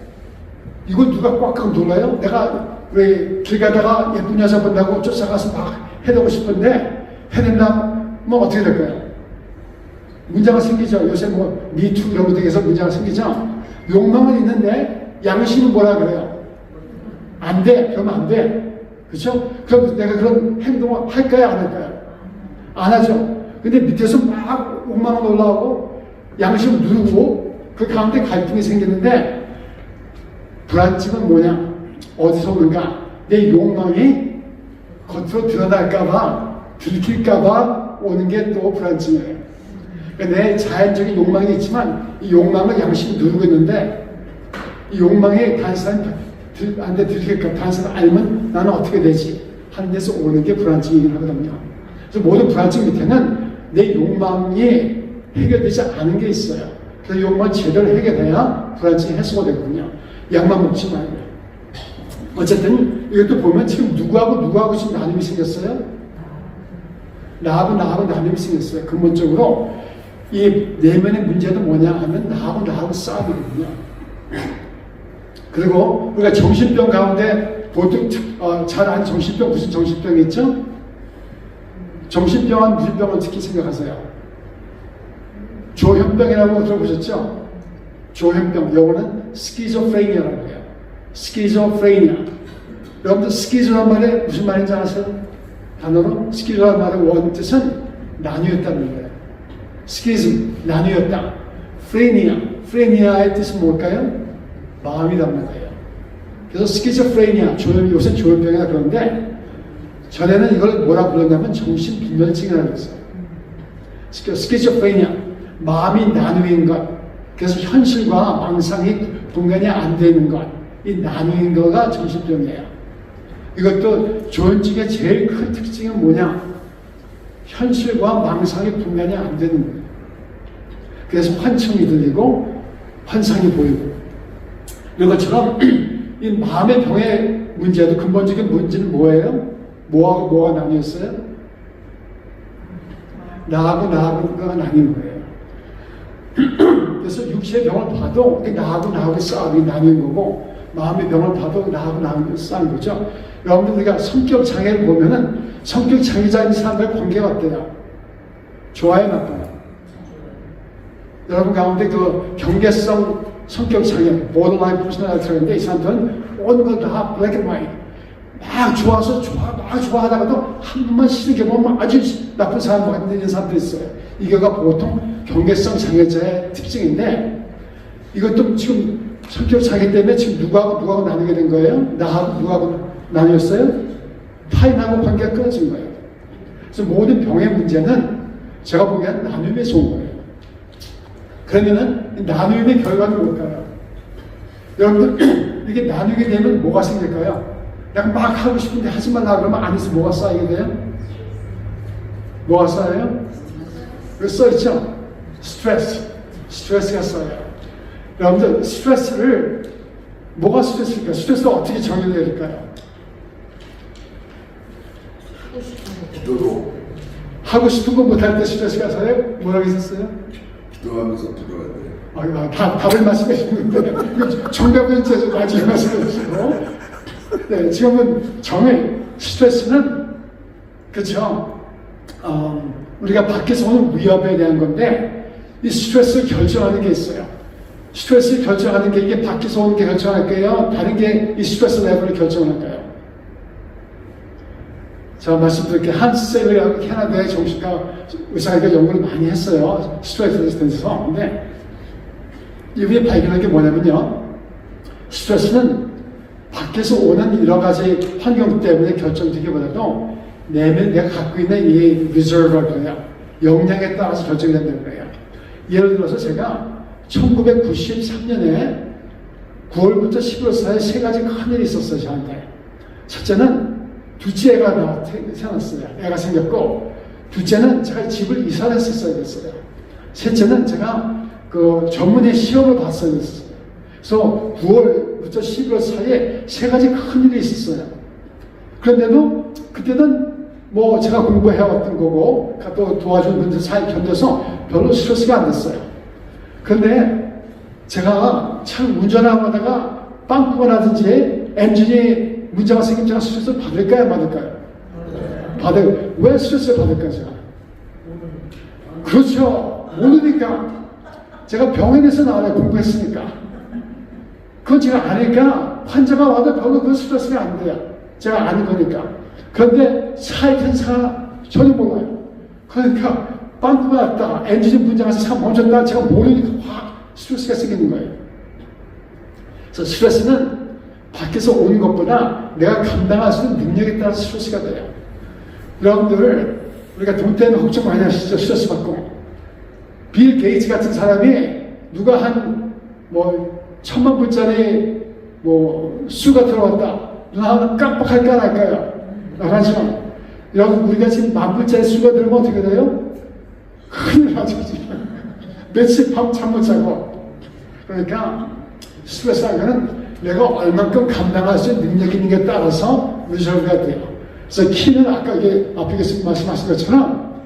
이걸 누가 꽉꽉 눌러요? 내가 왜 길 가다가 예쁜 여자 본다고 쫓아가서 막 해내고 싶은데 해낸다면 어떻게 될까요? 문제가 생기죠. 요새 뭐 미투 이런 것에 대해서 문제가 생기죠. 욕망은 있는데 양심은 뭐라 그래요? 안 돼. 그러면 안 돼. 그렇죠? 그럼 내가 그런 행동을 할까요? 안 할까요? 안 하죠. 근데 밑에서 막 욕망은 올라오고 양심을 누르고 그 가운데 갈등이 생기는데 불안증은 뭐냐? 어디서 오는가? 내 욕망이 겉으로 드러날까봐, 들킬까봐 오는 게 또 불안증이에요. 그러니까 내 자연적인 욕망이 있지만 이 욕망을 양심이 누르고 있는데 이 욕망이 다른 사람한테 들킬까, 다른 사람 알면 나는 어떻게 되지? 하는 데서 오는 게 불안증이긴 하거든요. 그래서 모든 불안증 밑에는 내 욕망이 해결되지 않은 게 있어요. 그래서 욕망을 제대로 해결해야 불안증이 해소가 되거든요. 약만 먹지 말고요. 어쨌든 이것도 보면 지금 누구하고 지금 나눔이 생겼어요? 나하고 나눔이 생겼어요. 근본적으로 이 내면의 문제도 뭐냐 하면 나하고 싸움이거든요. 그리고 우리가 정신병 가운데 보통 잘 아는 정신병, 무슨 정신병이 있죠? 정신병은 무슨 병을 특히 생각하세요? 조현병이라고 들어보셨죠? 조현병, 영어는 스키조프레니아라고 해요. 스키조프레니아. 여러분들 스키조란 말에 무슨 말인지 아세요? 단어로 스키조란 말의 원 뜻은 나뉘었다는 거예요. 스키즘, 나뉘었다. 프레니아의 뜻은 뭘까요? 마음이란 말이에요. 그래서 스키조프레니아, 요새 조현병이라 그러는데 전에는 이걸 뭐라 불렀냐면 정신분열증이라고 했어요. 스키조프레니아, 마음이 나누인 것. 그래서 현실과 망상이 분간이 안 되는 것, 이 나누인 거가 정신병이에요. 이것도 조현증의 제일 큰 특징은 뭐냐? 현실과 망상이 분간이 안 되는 거예요. 그래서 환청이 들리고 환상이 보이고 이런 것처럼 이 마음의 병의 문제도 근본적인 문제는 뭐예요? 뭐하고 뭐가 나뉘었어요? 나하고가 나뉘는 거예요. 그래서 육체의 병을 봐도 나하고 싸움이 나뉘는 거고 마음의 병을 봐도 나하고 싸우는 거죠. 여러분들 우리가 성격 장애를 보면은 성격 장애자인 사람들 관계가 어때요? 좋아요, 나빠요? 여러분 가운데 그 경계성 성격 장애, borderline personality인데 이 사람들은 모든 걸 다 black and white, 막 좋아서 막 좋아하다가도 한 번만 싫게 보면 아주 나쁜 사람 같은 이런 사람도 있어요. 이거가 보통 경계성 장애자의 특징인데 이것도 지금 성격 장애 때문에 지금 누구하고 나누게 된 거예요? 나하고 누구하고 나뉘었어요? 타인하고 관계가 끊어진 거예요. 그래서 모든 병의 문제는 제가 보기엔 나눔에서 온 거예요. 그러면은 나눔의 결과는 뭘까요? 여러분들 이게 나누게 되면 뭐가 생길까요? 내가 막 하고 싶은데 하지 말라 그러면 안에서 뭐가 쌓이게 돼요? 뭐가 쌓여요? 여기 써있죠? 스트레스가 쌓여요. 여러분들 스트레스를 뭐가 스트레스일까요? 스트레스가 어떻게 정의될까요? 기도도 하고 싶은 거 못할 때 스트레스가 쌓여요? 뭐라고 했었어요? 기도하면서 기도해야 돼. 답을 말씀하시는데 정답은 이제 나중에 말씀해주시고 네, 지금은 스트레스는 그렇죠. 우리가 밖에서 오는 위협에 대한 건데 이 스트레스를 결정하는 게 있어요. 스트레스를 결정하는 게 이게 밖에서 오는 게 결정할까요? 다른 게 이 스트레스 레벨을 결정할까요? 제가 말씀드릴게요. 한스 셀러라고 캐나다의 정신과 의사가 연구를 많이 했어요. 스트레스에 대해서. 근데 이후에 발견한 게 뭐냐면요. 스트레스는 밖에서 오는 여러 가지 환경 때문에 결정되기보다도 내가 갖고 있는 이 리저브라고 해요. 역량에 따라서 결정된다는 거예요. 예를 들어서 제가 1993년에 9월부터 11월 사이에 세 가지 큰일이 있었어요, 저한테. 첫째는 둘째 애가 태어났어요. 애가 생겼고, 둘째는 제가 집을 이사를 했었어야 됐어요. 셋째는 제가 그 전문의 시험을 봤어야 됐어요. 그래서 9월부터 11월 사이에 세 가지 큰일이 있었어요. 그런데도 그때는 뭐 제가 공부해왔던 거고 또 도와준 분들 사이 견뎌서 별로 스트레스가 안 됐어요. 그런데 제가 참 운전하고 하다가 빵꾸가 나든지 엔진이 문제가 생기면 제가 스트레스를 받을까요? 받을까요? 왜 스트레스를 받을까요? 제가? 그렇죠. 모르니까. 제가 병원에서 나와요. 공부했으니까. 그건 제가 아니까 환자가 와도 별로 그 스트레스가 안 돼요. 제가 아는 거니까. 그런데 사이펜사가 전혀 몰라요. 그러니까 빵꾸가 났다. 엔진이 문제가 나서 차 멈췄다. 제가 모르니까 확 스트레스가 생기는 거예요. 그래서 스트레스는 밖에서 오는 것보다 내가 감당할 수 있는 능력에 따라서 스트레스가 돼요. 여러분들 우리가 돈 때문에 걱정 많이 하시죠. 스트레스 받고. 빌 게이츠 같은 사람이 누가 한 뭐 1000만 불짜리 뭐 수가 들어왔다. 누가 하면 깜빡할까 안 할까요? 나가죠. 여러분 우리가 지금 10,000불짜리 수가 들어오면 어떻게 돼요? 큰일 나죠 지금. 며칠 밤 잠 못 자고. 그러니까 스트레스 하면은 내가 얼만큼 감당할 수 있는 능력이 있는 게 따라서 리저브가 돼요. 그래서 키는 아까 이게 앞에 말씀하신 것처럼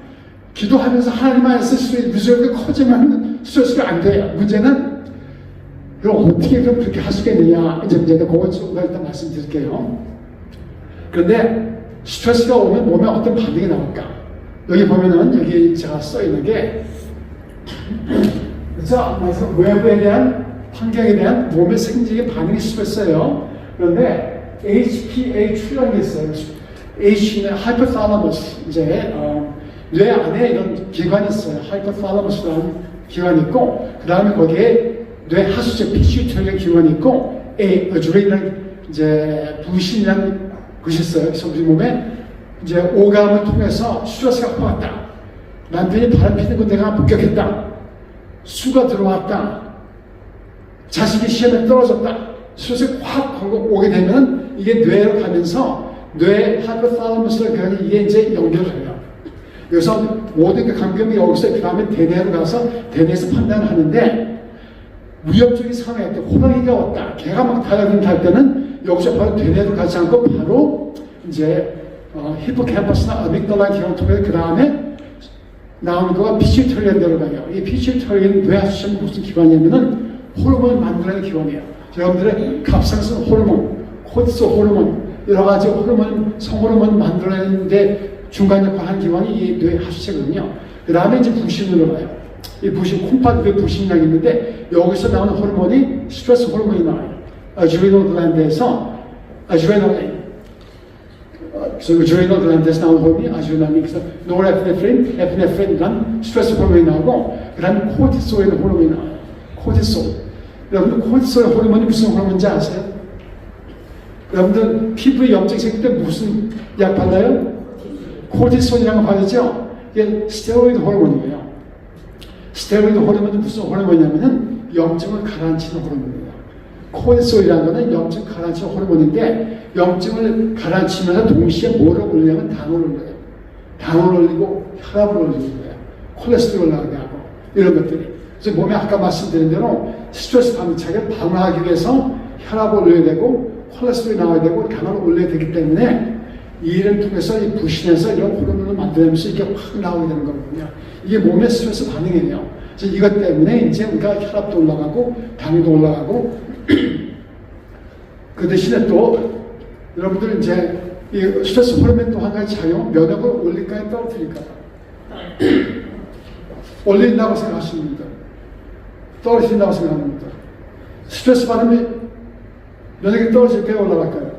기도하면서 하나님 안에 쓸 수 있는 리저브가 커지면 스트레스가 안 돼요. 문제는 그럼 어떻게 그렇게 할 수 있겠느냐. 이제 그걸 좀 일단 말씀드릴게요. 그런데 스트레스가 오면 몸에 어떤 반응이 나올까? 여기 보면은 여기 제가 써 있는 게 그래서 외부에 대한 환경에 대한 몸의 생리적인 반응이 스트레스예요. 그런데 HPA2라는 게 있어요. H는 hypothalamus, 이제 뇌 안에 이런 기관이 있어요. hypothalamus라는 기관이 있고, 그 다음에 거기에 뇌 하수체 pituitary 기관이 있고, adrenaline 이제 부신이라는 것이 있어요. 그래서 우리 몸에 이제 오감을 통해서 스트레스가 왔다. 남편이 바람 피는 거 내가 목격했다. 수가 들어왔다. 자식이 시험에 떨어졌다. 스트레스가 확 오게 되면 이게 뇌로 가면서 뇌 하이포탈러머스를 그냥 이게 이제 연결해요. 그래서 모든 그 감염이 여기서 그 다음에 대뇌로 가서 대뇌에서 판단을 하는데 위협적인 상황에 때 호랑이가 왔다. 개가 막 달려들 때는 여기서 바로 대뇌로 가지 않고 바로 이제 히포캠퍼스나 아믹달라 기관을 통해서 그 다음에 나오는 거가 피치유터리에 들어가요. 이 피치유터리는 뇌 하수체는 무슨 기관이냐면은 호르몬을 만들어내는 기관이에요. 여러분들의 갑상선 호르몬, 코르티솔 호르몬, 여러 가지 호르몬, 성호르몬 만들어내는데 중간 역할을 하는 기관이 이 뇌 하수체거든요. 그 다음에 이제 부신으로 가요. 이 부신, 콩팥 뇌 부신이라고 있는데 여기서 나오는 호르몬이 스트레스 호르몬이 나와요. 아드레널 글랜드에서 아드레날린. 그래서 주리널 글란드에서 나온 호르몬이 아주나니 그래서 노르에피네프린, 에피네프린이란 스트레스 호르몬이 나오고 그다음에 코르티솔이라는 호르몬이 나와요. 코르티솔. 여러분들 코르티솔 호르몬이 무슨 호르몬인지 아세요? 여러분들 피부에 염증 생길 때 무슨 약 발라요? 코르티솔이라는 거 바르죠? 이게 스테로이드 호르몬이에요. 스테로이드 호르몬은 무슨 호르몬이냐면은 염증을 가라앉히는 호르몬이에요. 코르티솔이라는 거는 염증 가라앉히는 호르몬인데 염증을 가라앉히면서 동시에 뭐를 올리냐면 당을 올려요. 당을 올리고 혈압을 올리는 거예요. 콜레스테롤 나오게 하고 이런 것들이. 그래서 몸에 아까 말씀드린 대로 스트레스 반응차를 방어하기 위해서 혈압을 올려야 되고 콜레스테롤이 나와야 되고 당을 올려야 되기 때문에 이 일을 통해서 이 부신에서 이런 호르몬을 만들면서 이게 확 나오게 되는 거거든요. 이게 몸의 스트레스 반응이에요. 그래서 이것 때문에 이제 우리가 혈압도 올라가고 당도 올라가고 그 대신에 또 여러분들 이제 이 스트레스 호르몬 또 한 가지 작용, 면역을 올릴까요 떨어뜨릴까요? 올린다고 생각하시는 분들, 떨어뜨린다고 생각하는 분들, 스트레스 받으면 면역이 떨어질까요 올라갈까요?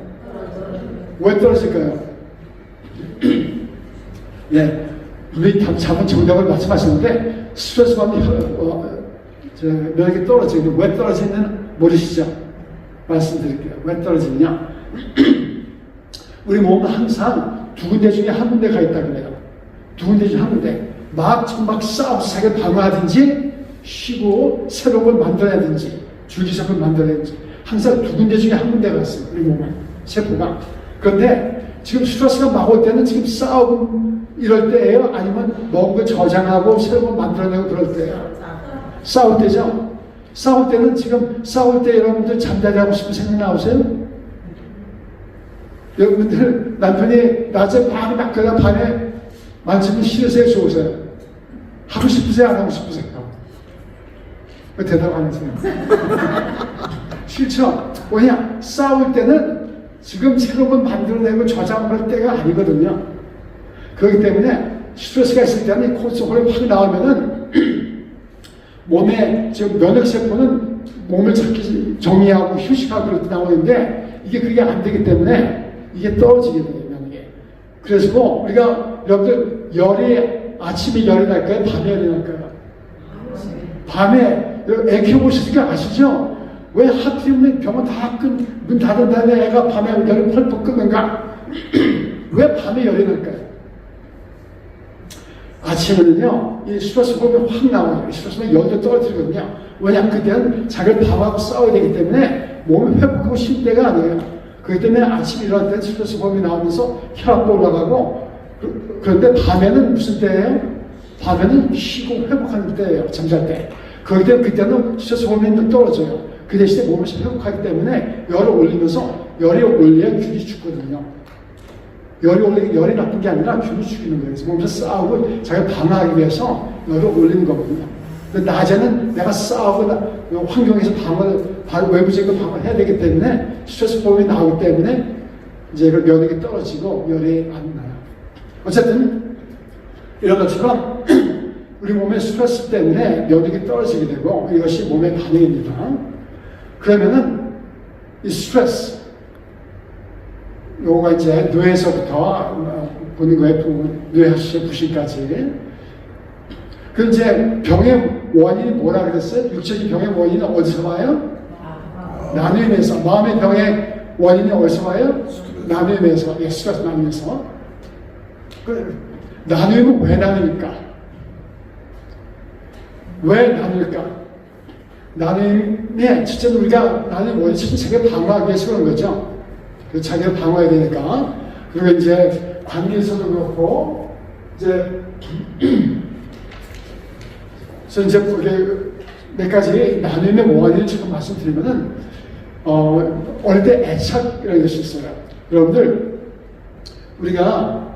왜 떨어질까요? 예, 우리 잡은 정답을 말씀하시는데 스트레스 받으면 면역이 떨어지는데 왜 떨어지는지 모르시죠? 말씀드릴게요. 왜 떨어지느냐? 우리 몸은 항상 두 군데 중에 한 군데가 있다 그래요. 두 군데 중에 한 군데. 막 싸워서 자기를 방어하든지 쉬고 새로운 걸 만들어야든지 줄기세포를 만들어야든지 항상 두 군데 중에 한 군데가 있어요. 우리 몸은 세포가. 그런데 지금 스트레스가 막 올 때는 지금 싸우고 이럴 때예요? 아니면 먹은 걸 저장하고 새로운 걸 만들어내고 그럴 때예요? 싸울 때죠? 싸울 때는 지금 싸울 때 여러분들 잠자리 하고 싶은 생각 나오세요? 여러분들 남편이 낮에 밤에 막 그러다 밤에 만지면 싫으세요? 좋으세요? 하고 싶으세요? 안 하고 싶으세요? 왜 대답 안 하세요? 싫죠? 왜냐? 싸울 때는 지금 새로운 걸 만들어내고 저장할 때가 아니거든요. 그렇기 때문에 스트레스가 있을 때는 코르티솔이 확 나오면은 몸에 지금 면역세포는 몸을 정리하고 휴식하고 그럴 때 나오는데 이게 그게 안 되기 때문에 이게 떨어지게 돼요, 면역이. 그래서 우리가 여러분들 열이 아침에 열이 날까요? 밤에 열이 날까요? 밤에 애 키워보시니까 아시죠? 왜 하필이면 병원 다 문 닫은 다음에 애가 밤에 열이 펄펄 끄는가? 왜 밤에 열이 날까요? 아침에는요, 이 스트레스 호르몬이 확 나와요. 스트레스는 열도 떨어뜨리거든요. 왜냐하면 그때는 자기를 방어하고 싸워야 되기 때문에 몸을 회복하고 쉴 때가 아니에요. 그렇기 때문에 아침에 일어날 때는 스트레스 호르몬이 나오면서 혈압도 올라가고, 그런데 밤에는 무슨 때예요? 밤에는 쉬고 회복하는 때예요. 잠잘 때. 그렇기 때문에 그때는 스트레스 호르몬이 떨어져요. 그 대신에 몸을 회복하기 때문에 열을 올리면서 열이 올려야 균이 죽거든요. 열이 올리는 열이 나쁜 게 아니라 균을 죽이는 거예요. 그래서 몸에서 싸우고 자기가 방어하기 위해서 열을 올리는 거거든요. 근데 낮에는 내가 싸우고 환경에서 외부적인 방어를 해야 되기 때문에 스트레스 호르몬이 나오기 때문에 이제 면역이 떨어지고 열이 안 나요. 어쨌든 이런 것처럼 우리 몸의 스트레스 때문에 면역이 떨어지게 되고 이것이 몸의 반응입니다. 그러면은 이 스트레스 요거가 이제 뇌에서부터 보는 거예요. 뇌하수체 부신까지. 그 이제 병의 원인이 뭐라 그랬어요? 육체적인 병의 원인은 어디서 와요? 나눔에서. 마음의 병의 원인이 어디서 와요? 나눔에서. 예, 스트레스 나눔에서. 나눔은 왜 나누니까? 왜 나눌까? 나눔에 진짜 우리가 나눔 원인은 자기를 방어하기 위해서 그런 거죠. 자기를 방어해야 되니까. 그리고 이제 관계에서도 그렇고, 이제, 그래서 이제 몇 가지 나눔의 원인을 지금 말씀드리면은, 어릴 때 애착이라는 것이 있어요. 여러분들, 우리가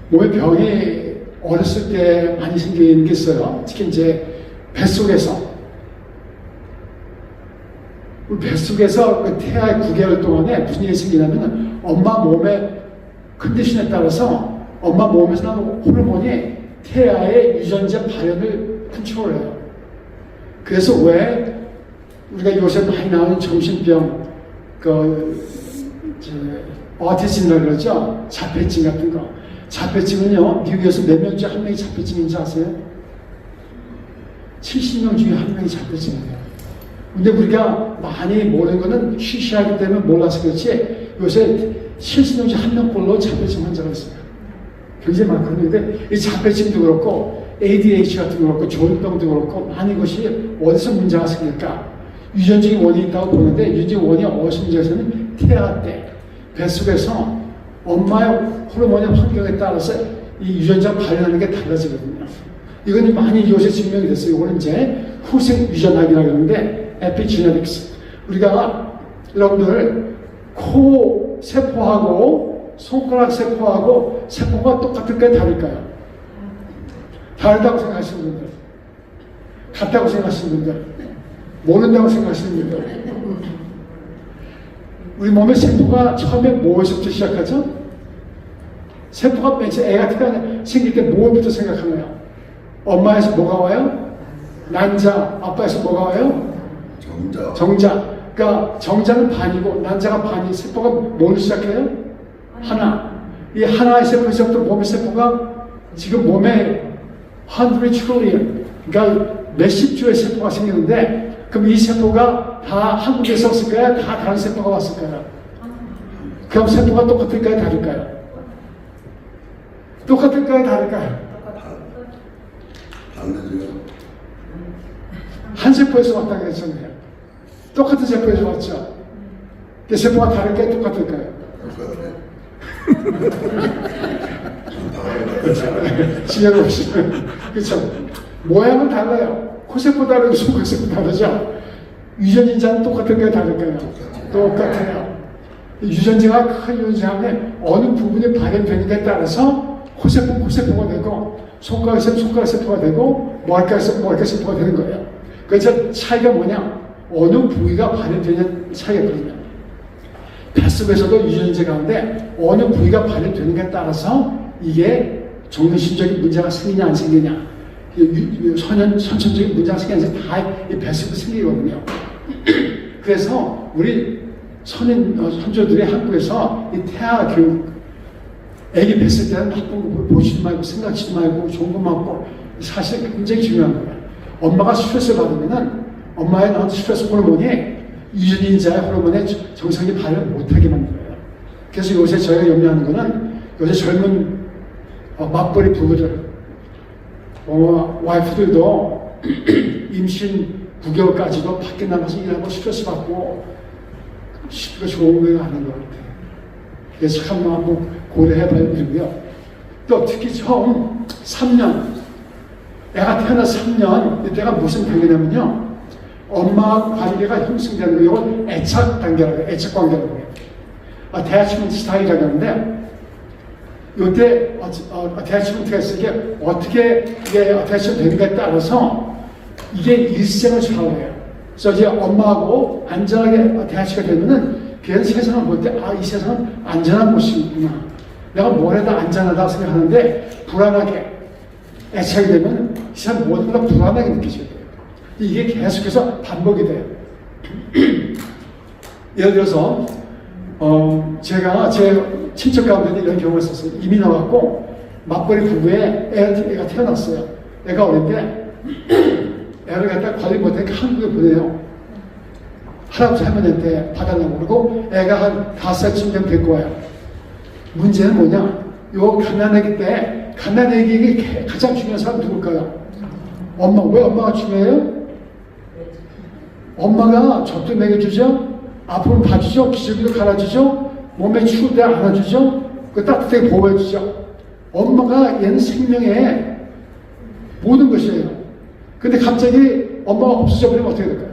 몸의 병이 어렸을 때 많이 생기는 게 있어요. 특히 이제 뱃속에서. 뱃속에서 태아의 9개월 동안에 무슨 일이 생기냐면 엄마 몸의 컨디션에 따라서 엄마 몸에서 나오는 호르몬이 태아의 유전자 발현을 컨트롤해요. 그래서 왜 우리가 요새 많이 나오는 정신병, 어티즘이라고 그러죠. 자폐증 같은 거. 자폐증은요, 미국에서 몇 명 중에 한 명이 자폐증인지 아세요? 70명 중에 한 명이 자폐증이에요. 근데 우리가 많이 모르는 거는 쉬쉬하기 때문에 몰라서 그렇지, 요새 70명 중에 한 명꼴로 자폐증 환자가 있어요. 굉장히 많거든요. 근데 이 자폐증도 그렇고, ADHD 같은 거 그렇고, 조현병도 그렇고, 많은 것이 어디서 문제가 생길까? 유전적인 원인이 있다고 보는데, 유전적인 원인이 어디서 문제가 생기냐면, 태아 때, 뱃속에서 엄마의 호르몬의 환경에 따라서 이 유전자가 발현하는 게 달라지거든요. 이건 많이 요새 증명이 됐어요. 이거는 이제 후생 유전학이라고 하는데, 에피지네틱스. 우리가 여러분들 코 세포하고 손가락 세포하고 세포가 똑같을까요? 다를까요? 다르다고 생각하시는 분들, 같다고 생각하시는 분들, 모른다고 생각하시는 분들. 우리 몸의 세포가 처음에 뭐에서부터 시작하죠? 세포가 맨 처음 애가 생길 때 뭐부터 생각하나요? 엄마에서 뭐가 와요? 난자. 아빠에서 뭐가 와요? 정자. 정자. 그러니까 정자는 반이고 난자가 반이. 세포가 뭐를 시작해요? 하나. 이 하나의 세포에서부터 몸의 세포가 지금 몸에 100 trillion, 그러니까 몇십 조의 세포가 생기는데, 그럼 이 세포가 다 한국에서 왔을까요? 다 다른 세포가 왔을까요? 그럼 세포가 똑같을까요? 다를까요? 똑같을까요? 다를까요? 다르죠. 한 세포에서 왔다고 했잖아요. 똑같은 세포에서 왔죠. 그 세포가 다를까요? 똑같을까요? 지혜가 없으면. 그렇죠. 모양은 달라요. 코세포 다르고 손코세포 다르죠. 유전인자는 똑같을까요? 다를까요? 똑같아요. 유전자가 큰 유전자에 어느 부분이 발현되는가에 따라서 코세포가 되고, 손가락 세포가 되고, 머리카락 세포가 되는 거예요. 그래서 차이가 뭐냐? 어느 부위가 발현되는 차이가 있거든요. 뱃속에서도 유전자 가운데 어느 부위가 발현되는가에 따라서 이게 정신적인 문제가 생기냐 안 생기냐, 선천적인 문제가 생기냐 다 이 뱃속에 생기거든요. 그래서 우리 선조들이 한국에서 이 태아 교육, 애기 뱃을 때는 나쁜 거 보지도 말고 생각지도 말고 좋은 것만 먹고, 사실 굉장히 중요한 거예요. 엄마가 스트레스 받으면은 엄마의 나온 스트레스 호르몬이 유전인자의 호르몬에 정상이 발현 못하게 만들어요. 그래서 요새 저희가 염려하는 거는, 요새 젊은 맞벌이 부부들, 와이프들도 임신 9개월까지도 밖에 나가서 일하고 스트레스 받고 쉽게 좋은 거 아닌 것 같아요. 그래서 참 한번 고려해 봐야 되고요. 또 특히 처음 3년, 애가 태어나 3년, 이때가 무슨 단계냐면요, 엄마 관계가 형성되는 거예요. 이건 애착 단계라고 해요. 애착 관계라고 해요. attachment 스타일이라고 하는데, 이때 attachment가 있어요. 이게 어떻게 이게 attachment 되는가에 따라서 이게 일생을 좌우해요. 그래서 이제 엄마하고 안전하게 attach가 되면은 걔는 세상을 볼 때, 이 세상은 안전한 곳이구나, 내가 뭘 해도 안전하다고 생각하는데, 불안하게 애착이 되면 이 사람 모든 걸 불안하게 느끼셔야 돼요. 이게 계속해서 반복이 돼요. 예를 들어서 제가 제 친척 가운데 이런 경우가 있었어요. 이민 와갖고 맞벌이 부부에 애가 태어났어요. 애가 어릴 때 애를 갖다 관리 못하니까 한국에 보내요. 할아버지 할머니한테 받아내고, 그러고 애가 한 5살쯤 되면 데리고 와요. 문제는 뭐냐? 요 갓난아기 때, 갓난아기에게 가장 중요한 사람 누굴까요? 엄마. 왜 엄마가 중요해요? 엄마가 젖도 먹여주죠, 앞으로 봐주죠, 기저귀도 갈아주죠, 몸에 추울 때 안아주죠, 그 따뜻하게 보호해주죠. 엄마가 얘는 생명의 모든 것이에요. 근데 갑자기 엄마가 없어져 버리면 어떻게 될까요?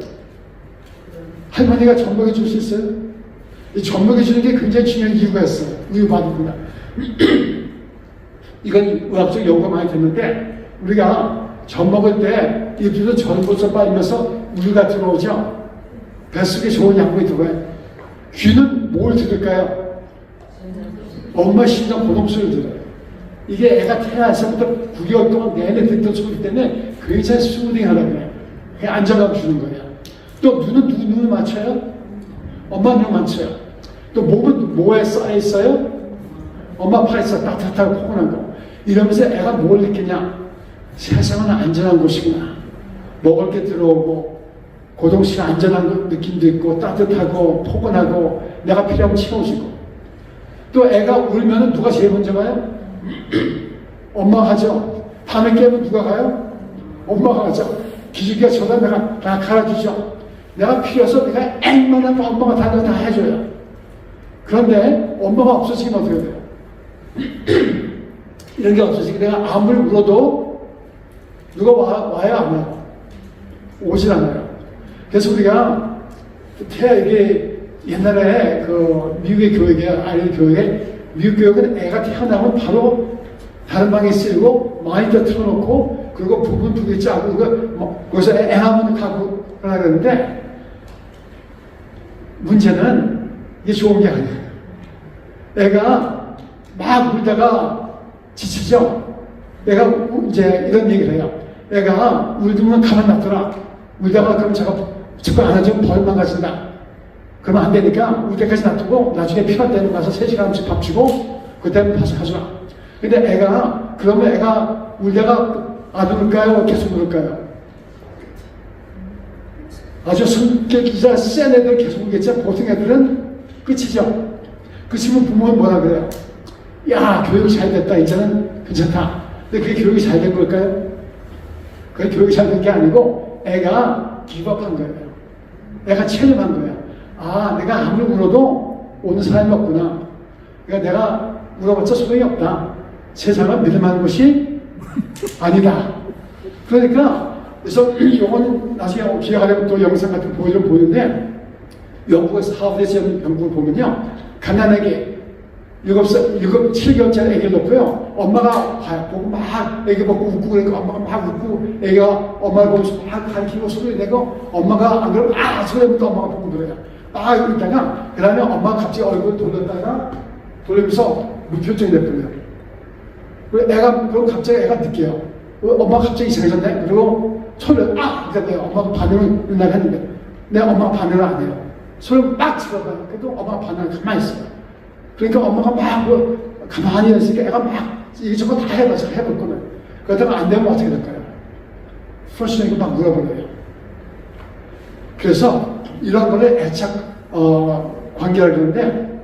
할머니가 젖 먹여줄 수 있어요? 이 젖 먹여주는 게 굉장히 중요한 이유가 있어요. 우유받습니다. 이건 의학적 연구가 많이 됐는데, 우리가 젖 먹을 때 입에서 전보서 빠지면서 우유가 들어오죠. 뱃속에 좋은 양분이 들어가요. 귀는 뭘 들을까요? 엄마 심장 고동소리를 들어요. 이게 애가 태어나서부터 9개월 동안 내내 듣던 소리 때문에 굉장히 수딩하다고 해요. 안정감 주는 거예요. 또 눈은 누구 눈을 맞춰요? 엄마 눈을 맞춰요. 또 몸은 뭐에 쌓여 있어요? 엄마 팔에서 따뜻하고 포근한 거. 이러면서 애가 뭘 느끼냐? 세상은 안전한 곳이구나. 먹을 게 들어오고 고동씨가 안전한 느낌도 있고 따뜻하고 포근하고 내가 필요하면 채워주고. 또 애가 울면 누가 제일 먼저 가요? 엄마가 가죠. 밤에 깨면 누가 가요? 엄마가 가죠. 기저귀가 저다 내가 다 갈아주죠. 내가 필요해서 내가 앵만한 거 엄마가 다 해줘요. 그런데 엄마가 없어지면 어떻게 돼요? 이런 게 없어지게 내가 아무리 울어도 누가 와요? 안 와요? 오질 않아요. 그래서 우리가 이게 옛날에 그 미국의 교육에, 아이들 교육에, 미국 교육은 애가 태어나면 바로 다른 방에 쓰이고 마니터 틀어놓고 그리고 부분 두 개 짜고 거기서 애 한번 가고 그러는데 문제는 이게 좋은 게 아니에요. 애가 막 울다가 지치죠? 애가 이제 이런 얘기를 해요. 애가 울면 가만 놔둬라. 울다가 그럼 제가 집권 안 해주면 벌만 가진다. 그러면 안 되니까 울 때까지 놔두고 나중에 필요할 때는 가서 3시간씩 밥 주고 그때는 다시 가져라. 근데 애가 그러면 애가 울다가 안 울까요? 계속 울까요? 아주 성격이 센 애들 계속 울겠죠? 보통 애들은 끝이죠. 끝이면 부모는 뭐라 그래요? 야, 교육 잘 됐다. 이제는 괜찮다. 근데 그게 교육이 잘 된 걸까요? 그게 교육이 잘 된 게 아니고 애가 기밥한 거예요. 애가 체념한 거예요. 아, 내가 아무리 울어도 오는 사람이 없구나. 그러니까 내가 울어봤자 소용이 없다. 세상을 믿을만한 것이 아니다. 그러니까 그래서 이거는 나중에 기억하려면 또 영상 같은 거 보이는데 영국에서 하버드에서 연구를 보면요. 가난하게 7개월짜리 애기를 놓고요. 엄마가 보고 막 애기 보고 웃고 그러니까 엄마가 막 웃고 애기가 엄마를 보면서 막 가리키고 소리 내고 엄마가 안 그러면 소리부터 엄마가 보고 그래요. 막 이러다가 그 다음에 엄마가 갑자기 얼굴을 돌렸다가 돌리면서 무표정이 됐거든요. 그럼 갑자기 애가 느껴요. 엄마가 갑자기 이상해졌네? 그리고 소리를 그러니까 엄마가 반응을 일어나게 했는데 내 엄마가 반응을 안 해요. 소리를 막 질러봐요. 그래도 엄마가 반응을 가만히 있어요. 그러니까 엄마가 막 가만히 있으니까 애가 막 이것저것 다 해봐서 해볼 거예요. 그러다가 안 되면 어떻게 될까요? 프로시너가 막 물어버려요. 그래서 이런 거를 애착 관계라고 그러는데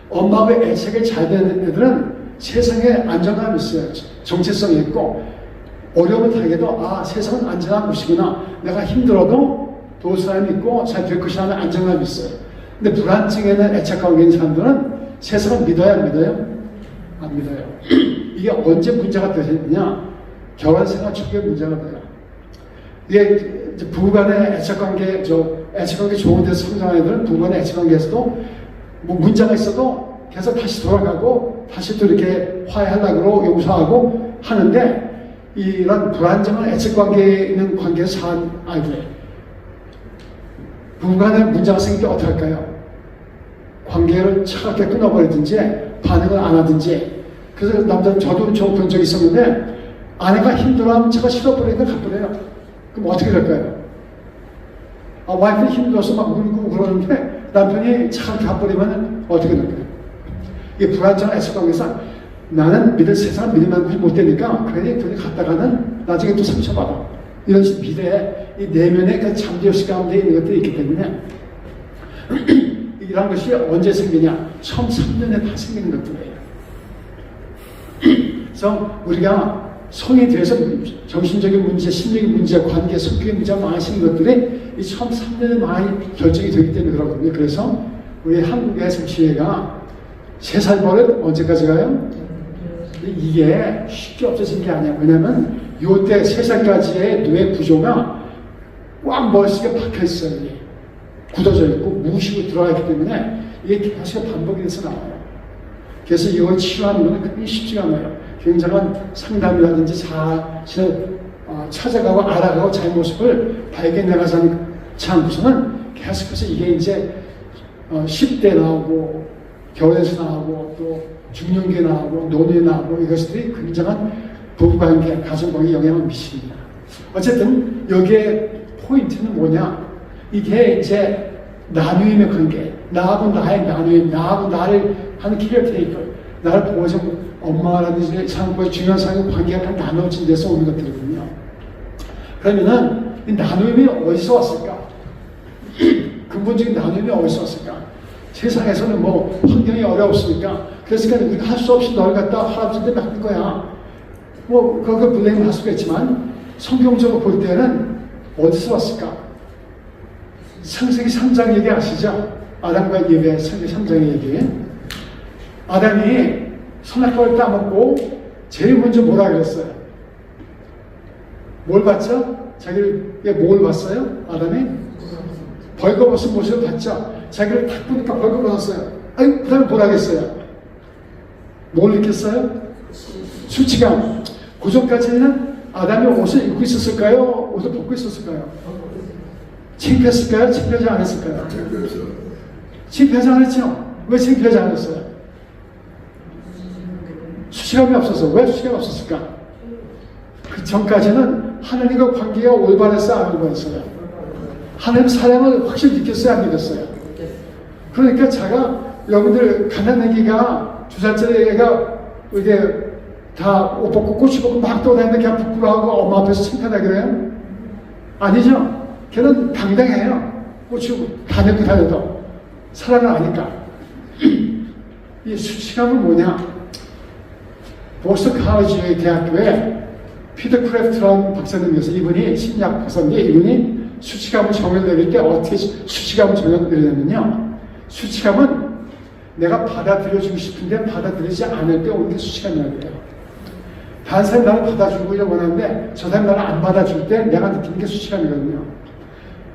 엄마가 애착이 잘 되는 애들은 세상에 안정감이 있어요. 정체성이 있고 어려움을 당해도 세상은 안전한 곳이구나. 내가 힘들어도 도울 사람이 있고 잘 될 것이라는 안정감이 있어요. 근데 불안증에는 애착관계 있는 사람들은 세상을 믿어야 안 믿어요? 안 믿어요. 이게 언제 문제가 되느냐? 결혼생활 초기에 문제가 돼요. 이게 부부간의 애착관계 좋은 데서 성장하는 애들은 부부간의 애착관계에서도 뭐 문제가 있어도 계속 다시 돌아가고 다시 또 이렇게 화해하려고 용서하고 하는데 이런 불안정한 애착관계에 있는 관계에서 산 아이들 부부간에 문제가 생길 때 어떻게 할까요? 관계를 차갑게 끊어버리든지 반응을 안 하든지. 그래서 남자는 저도 그런 적이 있었는데 아내가 힘들어하면 제가 싫어버리니까 가버려요. 그럼 어떻게 될까요? 와이프는 힘들어서 막 울고 그러는데 남편이 차갑게 가버리면 어떻게 될까요? 이 불안정한 애착관계에서 나는 세상을 믿을 만큼 못 되니까 괜히 갔다가는 나중에 또 상처받아. 이런 미래에 이 내면의 그 잠재의식 가운데 있는 것들이 있기 때문에 이런 것이 언제 생기냐? 처음 3년에 다 생기는 것들이에요. 그래서 우리가 성에 대해서 정신적인 문제, 심리적인 문제, 관계, 성격의 문제가 많이 생긴 것들이 이 처음 3년에 많이 결정이 되기 때문에 그렇거든요. 그래서 우리 한국의 성취회가 3살 버릇 언제까지 가요? 이게 쉽게 없어진 게 아니야. 왜냐면 요때 3살까지의 뇌 구조가 꽉 머릿속에 박혀 있어요. 굳어져 있고 무의식으로 들어가 있기 때문에 이게 계속 반복이 돼서 나와요. 그래서 이걸 치료하는 것은 그렇게 쉽지가 않아요. 굉장한 상담이라든지 자신을 찾아가고 알아가고 자기 모습을 발견해가지 않고서는 계속해서 이게 이제 10대 나오고 결혼에서 나오고 또 중년기에 나오고 노년에 나오고 이것들이 굉장한 부부관계, 가정관계에 영향을 미칩니다. 어쨌든 여기에 포인트는 뭐냐? 이게 이제 나누임의 관계, 나하고 나의 나누임, 나하고 나를 하는 캐리어테이커, 나를 보호해주고 엄마라든지 상부의 중요한 사람의 관계가 다 나눠진 데서 오는 것들이거든요. 그러면은 이 나누임이 어디서 왔을까? 근본적인 나누임이 어디서 왔을까? 세상에서는 뭐 환경이 어려웠으니까 그랬으니까 우리가 할 수 없이 널 갖다 할아버지한테 맡긴 거야. 뭐 그거 블레임을 할 수가 있지만 성경적으로 볼 때는 어디서 왔을까? 창세기 3장 얘기 아시죠? 아담과 이브의 창세기 3장의 얘기. 아담이 선악과를 따먹고 제일 먼저 뭐라 그랬어요? 뭘 봤죠? 자기를 뭘 봤어요? 아담이? 벌거벗은 모습을 봤죠? 자기를 탁 보니까 벌거벗었어요. 아니, 그 다음에 뭐라 그랬어요? 뭘 느꼈어요? 수치감. 그 전까지는 아담이 옷을 입고 있었을까요? 옷을 벗고 있었을까요? 창피했을까요? 창피하지 않았을까요? 창피하지 않았죠? 왜 창피하지 않았어요? 수치감이 없어서. 왜 수치감이 없었을까? 그 전까지는 하나님과 관계가 올바랐어요? 안 올바랐어요? 하나님 사랑을 확실히 느꼈어요? 안 느꼈어요? 그러니까 제가 여러분들 가난애기가 2살짜리 애가 이게 다 옷 벗고 꼬치 벗고 막 떠다니는데 그냥 부끄러워하고 엄마 앞에서 창피하다 그래요? 아니죠. 걔는 당당해요. 꼬치 다 내고 다녀도 사랑을 아니까. 이 수치감은 뭐냐? 보스턴 칼리지 대학교에 피터 크래프트라는 박사님이어서 이분이 심리학 박사인데 이분이 수치감을 정의를 내릴 때 어떻게 수치감을 정의를 내리냐면요. 수치감은 내가 받아들여주고 싶은데 받아들이지 않을 때 오는 게 수치감이라고 해요. 다른 사람이 나를 받아주려고 하는데 저 사람이 나를 안 받아줄 때 내가 느끼는 게 수치감이거든요.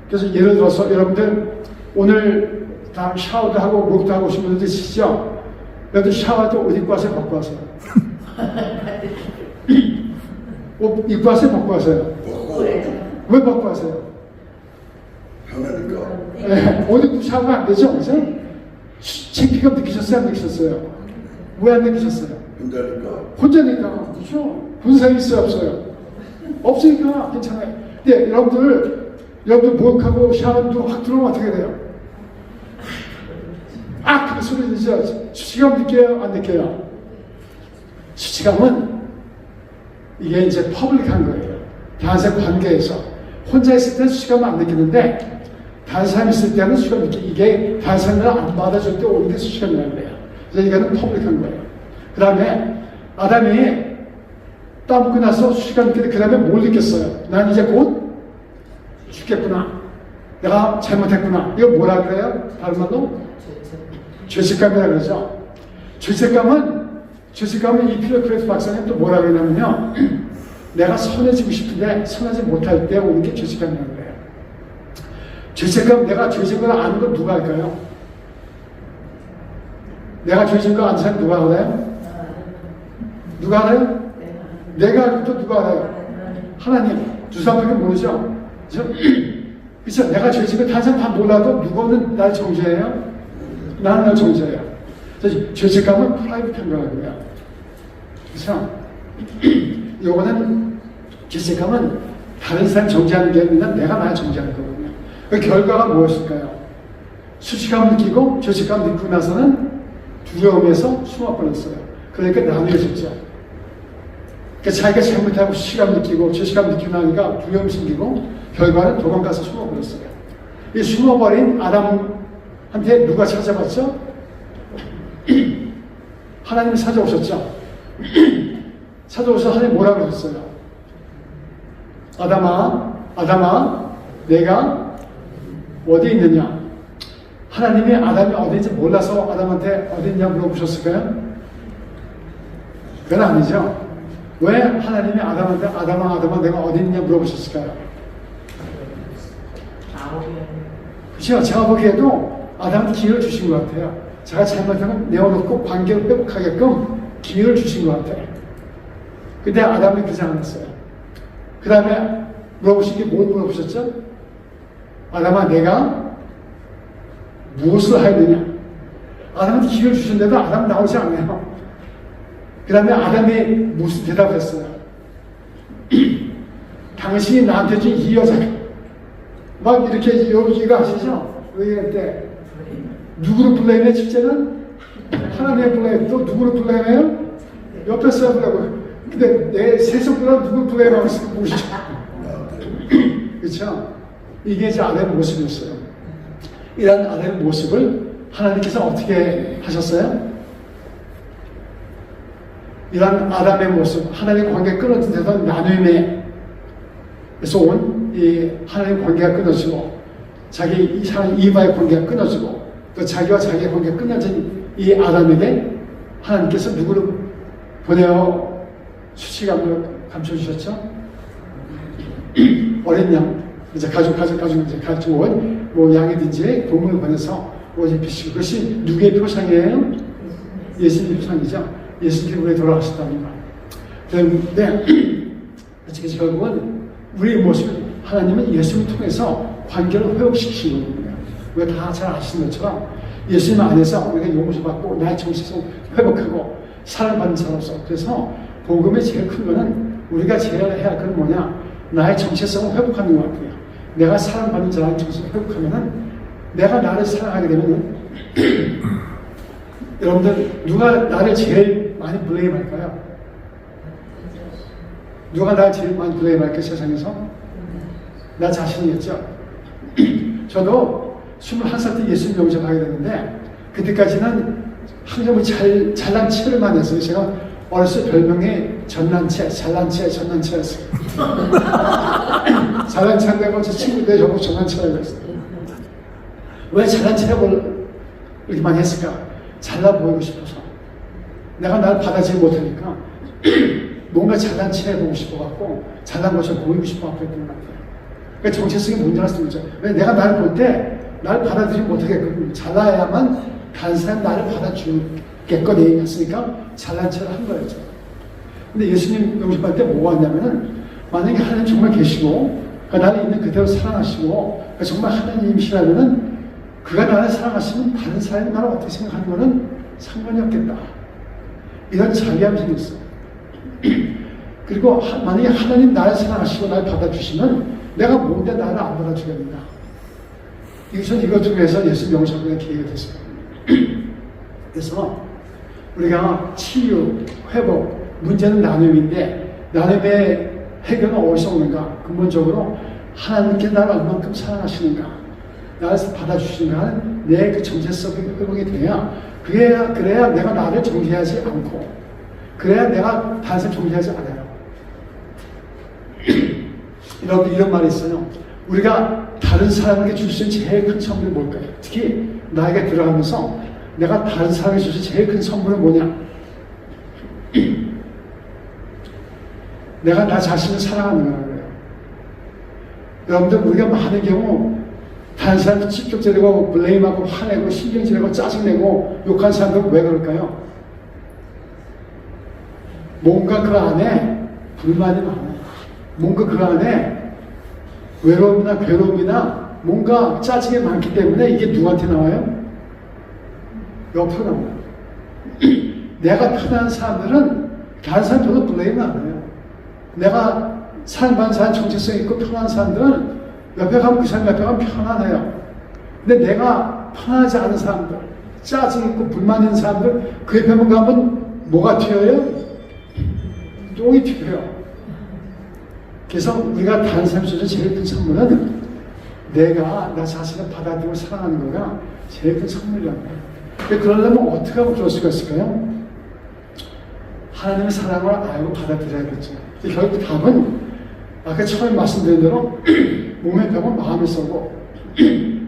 그래서 예를 들어서 여러분들 오늘 다 샤워도 하고 목욕도 하고 오신 분들 계시죠? 여러분들 샤워할 때 옷 입고 와서요? 벗고 와서요? 옷 입고 와서요? 벗고 와서요? 왜 벗고 와서요? 편하니까. 네, 옷 입고 샤워가 안 되죠? 그죠? 창피감 느끼셨어요? 안 느끼셨어요? 왜 안 느끼셨어요? 혼자니까. 혼자니까. 그렇죠? 분산이 있어요? 없어요? 없으니까 괜찮아요. 근데 여러분들 목욕하고 샤워도 확 들어오면 어떻게 돼요? 그 소리 들리죠? 수치감 느껴요? 안 느껴요? 수치감은 이게 이제 퍼블릭한 거예요. 다른 사람 관계에서. 혼자 있을 때는 수치감은 안 느끼는데 다른 사람 있을 때는 수치감 느끼고 이게 다른 사람을 안 받아줄 때 오는 게 수치감이라는 거예요. 그래서 이거는 퍼블릭한 거예요. 그 다음에 아담이 따먹고 나서 수치감 느끼는데 그 다음에 뭘 느꼈어요? 난 이제 곧 죽겠구나. 내가 잘못했구나. 이거 뭐라 그래요? 다른 말로? 죄책감이라 그러죠. 죄책감은 이 피터 크래프트 박사님 또 뭐라 그러냐면요. 내가 선해지고 싶은데 선하지 못할 때 오는 게 죄책감이라는 거예요. 죄책감, 내가 죄진 걸 아는 건 누가 할까요? 내가 죄진 거 아는 사람 누가 알아요? 누가 알아요? 내가 알고 또 누가 알아요? 하나님. 두 사람밖에 모르죠? 그렇죠? 내가 죄진 거 다른 사람 다 몰라도 누구는 날 정죄해요? 나는 날 정죄해요. 그래서 죄책감은 프라이빗한 거라고요. 그렇죠? 요거는 죄책감은 다른 사람 정죄하는 게 아니라 내가 날 정죄하는 거거든요. 그 결과가 무엇일까요? 수치감 느끼고 죄책감 느끼고 나서는 두려움에서 숨어버렸어요. 그러니까 나누어졌죠. 그러니까 자기가 잘못하고 수치감 느끼고 죄책감 느끼고 나니까 두려움 생기고 결과는 도망가서 숨어버렸어요. 이 숨어버린 아담한테 누가 찾아왔죠? 하나님이 찾아오셨죠. 찾아오셔서 하나님 뭐라고 하셨어요? 아담아, 내가 어디 있느냐? 하나님이 아담이 어디 있는지 몰라서 아담한테 어디 있냐 물어보셨을까요? 그건 아니죠. 왜 하나님이 아담한테 아담아 내가 어디 있냐 물어보셨을까요? 그렇죠. 제가 보기에도 아담한테 기회를 주신 것 같아요. 제가 잘못하면 내어놓고 관계를 회복하게끔 기회를 주신 것 같아요. 근데 아담이 그러지 않았어요. 그 다음에 물어보신 게 뭘 물어보셨죠? 아담아, 내가 무엇을 하였느냐? 아담한테 기회를 주셨는데도 아담 나오지 않아요. 그 다음에 아담이 무슨 대답을 했어요? 당신이 나한테 준 이 여자, 막 이렇게 여기가 아시죠? 왜 때 누구를 블레임해? 첫째는 하나님의 블레임. 또 누구를 블레임해요? 옆에 사람이라고. 근데 내 세속보다 누구를 블레임하고 있으면 보시죠. 그렇죠? 이게 제 아내의 모습이었어요. 이런 아내의 모습을 하나님께서 어떻게 하셨어요? 이런 아담의 모습, 하나님 관계 끊어진 데서 나눔에서 온 이 하나님 관계가 끊어지고, 자기 이 사람 이바의 관계가 끊어지고, 또 자기와 자기의 관계가 끊어진 이 아담에게 하나님께서 누구를 보내어 수치감을 감춰주셨죠? 어린 양, 이제 가족은 뭐 양이든지 동물을 보내서 옷 입히시고, 그것이 누구의 표상이에요? 예수님의 표상이죠. 예수님이 돌아가셨다는 말. 그런데 결국은 우리의 모습, 하나님은 예수님을 통해서 관계를 회복시키시는 거예요. 왜 다 잘 아시는 것처럼 예수님 안에서 우리가 용서받고 나의 정체성 회복하고 사랑받는 사람으로서. 그래서 복음의 제일 큰 거는 우리가 제일 해야 할 건 뭐냐? 나의 정체성을 회복하는 것 같아요. 내가 사랑받는 자라는 정체성을 회복하면은 내가 나를 사랑하게 되면은 여러분들 누가 나를 제일 많이 블레임할까요? 누가 나를 제일 많이 블레임할까요? 세상에서? 나 자신이겠죠. 저도 21살 때 예수님 영접하게 됐는데 그때까지는 항상 잘난 체를만 했어요. 제가 어렸을 때 별명이 전난체였어요. 잘난 체한다고 제 친구들 저보고 전난체라고 했어요. 왜 잘난 체를 이렇게 많이 했을까? 잘나 보이고 싶어서. 내가 나를 받아들이지 못하니까 뭔가 잘난 체 해보고 싶어갖고 잘난 것처럼 보이고 싶어갖고 했던 것 같아요. 그러니까 정체성이 문제가 있는 거죠. 왜 내가 나를 볼 때 나를 받아들이지 못하게끔 잘나야만 다른 사람 나를 받아주겠거니 했으니까 잘난 체를 한 거였죠. 근데 예수님 영접할 때 뭐가 왔냐면은 만약에 하나님 정말 계시고 그러니까 나를 있는 그대로 사랑하시고 그러니까 정말 하나님이시라면은 그가 나를 사랑하시면 다른 사람이 나를 어떻게 생각하는 거는 상관이 없겠다. 이런 자기함이 생겼어요. 그리고 만약에 하나님 나를 사랑하시고 나를 받아주시면 내가 뭔데 나를 안 받아주겠는가. 이것 중에서 예수님 영접하는 계기가 됐어요. 그래서 우리가 치유, 회복, 문제는 나눔인데 나눔의 해결은 어디서 오는가? 근본적으로 하나님께 나를 얼만큼 사랑하시는가? 나를 받아주시는가 하는 내 그 정체성이 회복이 돼야 그래야 내가 나를 정죄하지 않고 그래야 내가 다른 사람 정죄하지 않아요. 이런 말이 있어요. 우리가 다른 사람에게 줄 수 있는 제일 큰 선물이 뭘까요? 특히 나에게 들어가면서 내가 다른 사람에게 줄 수 있는 제일 큰 선물은 뭐냐? 내가 나 자신을 사랑하는 거예요. 여러분들 우리가 많은 경우 다른 사람들 찝쩍거리고 블레임하고 화내고 신경질내고 짜증내고 욕한 사람들은 왜 그럴까요? 뭔가 그 안에 불만이 많아요. 뭔가 그 안에 외로움이나 괴로움이나 뭔가 짜증이 많기 때문에 이게 누구한테 나와요? 옆으로 나와요. 내가 편한 사람들은 다른 사람 별로 블레임 안 해요. 내가 사랑받는 사람 정체성 있고 편한 사람들은 옆에 가면 그 사람 옆에 가면 편안해요. 근데 내가 편하지 않은 사람들, 짜증 있고 불만 있는 사람들 그 옆에 가면 뭐가 튀어요? 똥이 튀어요. 그래서 우리가 다른 사람 속에서 제일 큰 선물은 내가 나 자신을 받아들이고 사랑하는 거가 제일 큰 선물이란 말이에요. 그러려면 어떻게 하면 그럴 수가 있을까요? 하나님의 사랑을 알고 받아들여야겠죠. 결국 답은 아까 처음에 말씀드린 대로 몸의 병은 마음이 쏘고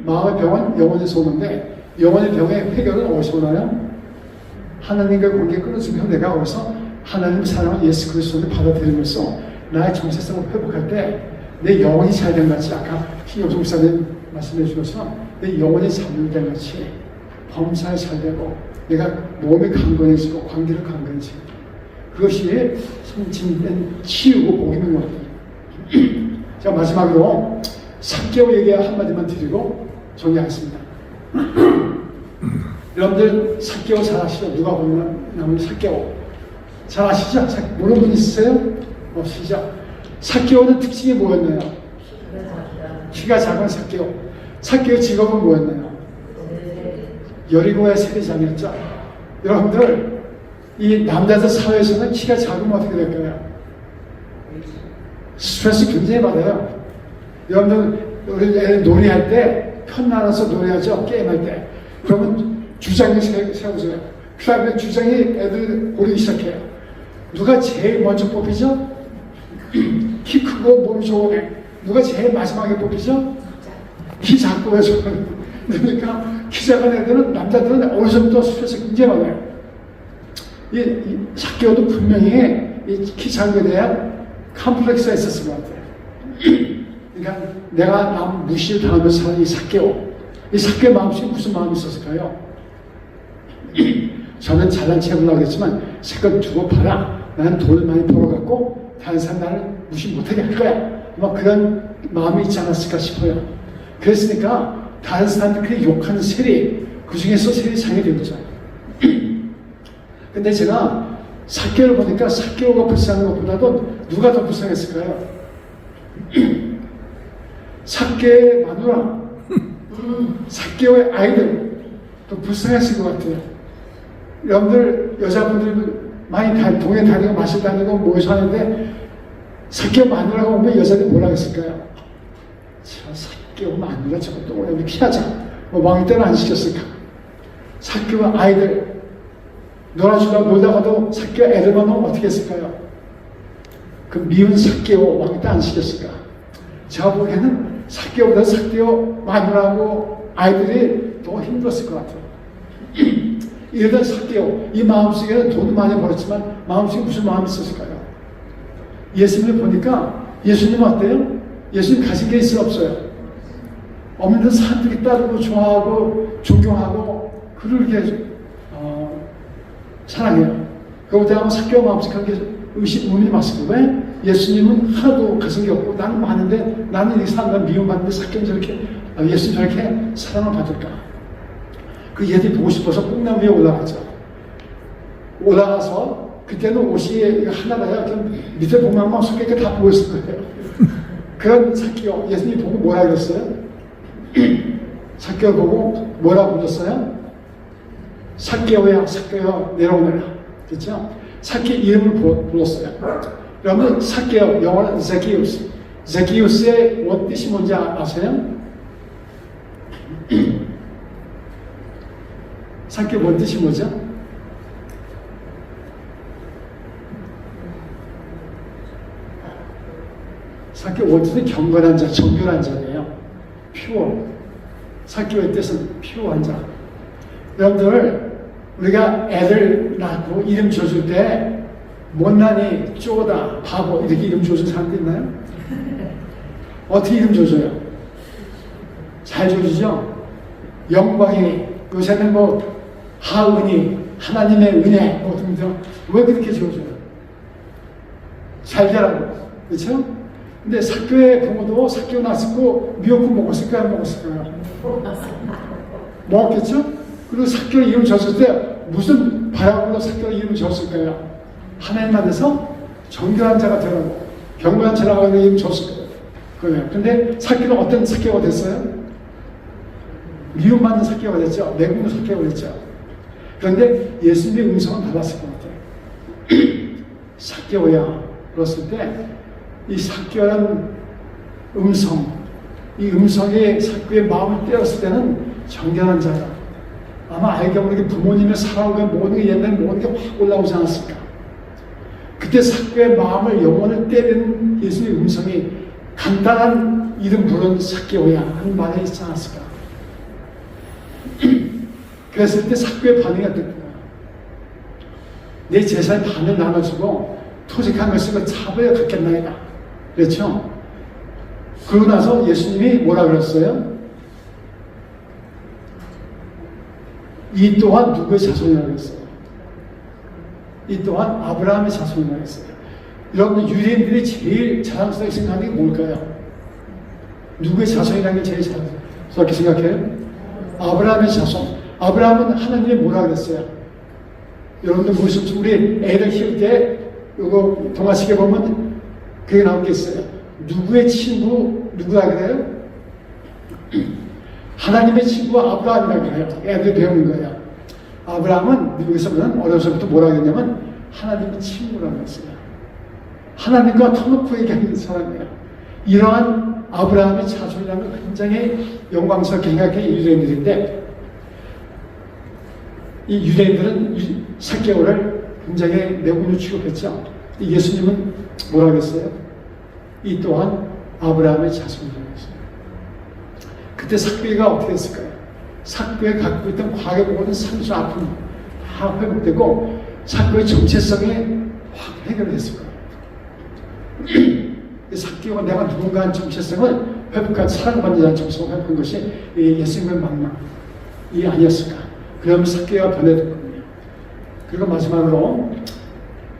마음의 병은 영혼에서 오는데 영혼의 병의 해결은 어디서 오나요? 하나님과 관계 끊어지면 내가 어디서 하나님의 사랑을 예수 그리스도를 받아들이면서 나의 정체성을 회복할 때 내 영혼이 잘 된 같이 아까 김영종 목사님 말씀해 주셔서 내 영혼이 잘 된 같이 범사에 잘 되고 내가 몸이 강건해지고 관계를 강건해지고 그것이 진된 치유고 복임인 것 같아요. 자 마지막으로 삭개오 얘기 한마디만 드리고 정리하겠습니다. 여러분들 삭개오 잘 아시죠? 누가 보면 삭개오 잘 아시죠? 모르는 분 있으세요? 없으시죠? 삭개오는 특징이 뭐였나요? 키가 작은 삭개오. 삭개오 직업은 뭐였나요? 여리고의 세리장이었죠. 여러분들, 이 남자들 사회에서는 키가 작으면 어떻게 될까요? 스트레스 굉장히 받아요. 여러분들, 우리 애들 놀이할 때, 편나눠서 놀이하죠? 게임할 때. 그러면 주장을 세우세요. 그 다음에 주장이 애들 고르기 시작해요. 누가 제일 먼저 뽑히죠? 키 크고 몸이 좋은 애. 누가 제일 마지막에 뽑히죠? 키 작고 해서. 그러니까 키 작은 애들은, 남자들은 어디서부터 스트레스 굉장히 많아요. 이 삭개오도 분명히 이 키 작은 거에 대한 컴플렉스가 있었을 것 같아요. 그러니까 내가 남 무시를 당하면서 사는 이 삭개오. 이 삭개오 마음속에 무슨 마음이 있었을까요? 저는 잘난 체 해보려고 했지만 색깔 두고 봐라. 나는 돈을 많이 벌어갖고 다른 사람 나를 무시 못하게 할 거야. 막 그런 마음이 있지 않았을까 싶어요. 그랬으니까 다른 사람들이 욕하는 세리, 그 중에서 세리장이 된 거죠. 근데 제가 삭개오를 보니까 삭개오가 불쌍한 것보다도 누가 더 불쌍했을까요? 삭개오의 마누라, 삭개오의 아이들 더 불쌍했을 것 같아요. 여러분들 여자분들 많이 동네 다니고 마실 다니고 모여서 하는데 삭개오 마누라가 오면 여자들이 뭐라고 했을까요? 저 삭개오 마누라 저거 또 우리 피하자. 뭐 왕때는 안 시켰을까? 삭개오 아이들 놀다가도 삭개오 애들만 오면 어떻게 했을까요? 그 미운 삭개오 왕때 안 시켰을까? 제가 보기에는 삭개오보다 삭개오 마누라하고 아이들이 더 힘들었을 것 같아요. 이러던 삭개오, 이 마음속에는 돈을 많이 벌었지만 마음속에 무슨 마음이 있었을까요? 예수님을 보니까 예수님 어때요? 예수님 가진 게 있어요, 없어요? 없는 사람들이 따르고 좋아하고 존경하고 그렇게 사랑해요. 그것보다 삭개오 마음속에 그런 게 의문이 왔을 거예요. 왜? 예수님은 하나도 가진 게 없고 나는 많은데 나는 이 사람들 미움받는데 삭개오는 저렇게 예수님 저렇게 사랑을 받을까? 그 얘들이 보고 싶어서 뽕나무 위에 올라갔죠. 올라가서 그때는 옷이 하나다요. 밑에 보면 막 속에가 다 보고 있을 거예요. 그런 삭개오, 예수님이 보고 뭐라 그랬어요? 삭개오 보고 뭐라 불렀어요? 삭개오야, 삭개오 내려오너라. 그렇죠? 삭개 이름을 불렀어요. 여러분, 삭개오, 영어는 제기우스. 제기우스의 원 뜻이 뭔지 아세요? 삭개오 뭔 뜻이 뭐죠? 삭개오 원뜻은 경건한 자, 정결한 자예요. 퓨어. 삭개오의 뜻은 퓨어한 자. 여러분들, 우리가 애들 낳고 이름 지어줄 때 못난이, 쪼다, 바보 이렇게 이름 지어준 사람도 있나요? 어떻게 이름 지어줘요? 잘 지어주죠? 영광이, 요새는 뭐 하은이, 하나님의 은혜 뭐 등등 왜 그렇게 지어줘요? 잘 되라고. 그렇죠? 근데 삭개오의 부모도 삭개오 낳았고 미역국 먹었을까요? 안 먹었을까요? 먹었겠죠? 그리고 삭개오 이름 지었을 때 무슨 바람으로 삭개오 이름 지었을까요? 하나님 안에서 정결한 자가 되라고, 경건한 자라고 하는 이름 지었을 거예요. 근데 삭개오는 어떤 삭개오가 됐어요? 미움받는 삭개오가 됐죠. 내국의 삭개오가 됐죠. 그런데 예수님의 음성은 달랐을 것 같아요. 삭개오야 그랬을 때 이 삭개오라는 음성, 이 음성이 삭개오의 마음을 때렸을 때는 정결한 자다. 아마 알게 모르게 부모님의 사랑과 모든 게 옛날 모든 게 확 올라오지 않았을까. 그때 삭개오의 마음을 영혼을 때리는 예수님의 음성이 간단한 이름 부른 삭개오야 하는 말에 있지 않았을까. 그랬을 때 삭개오의 반응이 어땠구나. 내 재산의 반을 나눠주고 토직한 것을 차버려 갖겠나이다. 그렇죠? 그러고 나서 예수님이 뭐라 그랬어요? 이 또한 누구의 자손이라고 했어요? 이 또한 아브라함의 자손이라고 했어요. 여러분, 유대인들이 제일 자랑스럽게 생각하는 게 뭘까요? 누구의 자손이라는 게 제일 자랑스럽게 생각해요? 아브라함의 자손. 아브라함은 하나님이 뭐라 그랬어요? 여러분들 보시죠. 우리 애들 키울 때 이거 동화책에 보면 그게 나올 게 있어요. 누구의 친구 누구라 그래요? 하나님의 친구가 아브라함이라고 해요. 애들이 배우는 거예요. 아브라함은 미국에서 보면 어려서부터 뭐라고 했냐면 하나님의 친구라고 했어요. 하나님과 터놓고 얘기하는 사람이에요. 이러한 아브라함의 자손이라는 건 굉장히 영광스럽게 생각해 유대인들인데, 이 유대인들은 삭개오를 굉장히 내군으로 취급했죠. 예수님은 뭐라고 했어요? 이 또한 아브라함의 자손이라고 했어요. 그때 삭개오가 어떻게 했을까요? 삭개오가 갖고 있던 과거의 모든 상처, 아픔 다 회복되고 삭개오의 정체성이 확 해결됐을 거예요. 삭개오가 내가 누군가 한 정체성을 회복한, 사랑받는 자의 정체성을 회복한 것이 예수님의 망망이 아니었을까. 그러면서 삭개오가 변해졌거든요. 그리고 마지막으로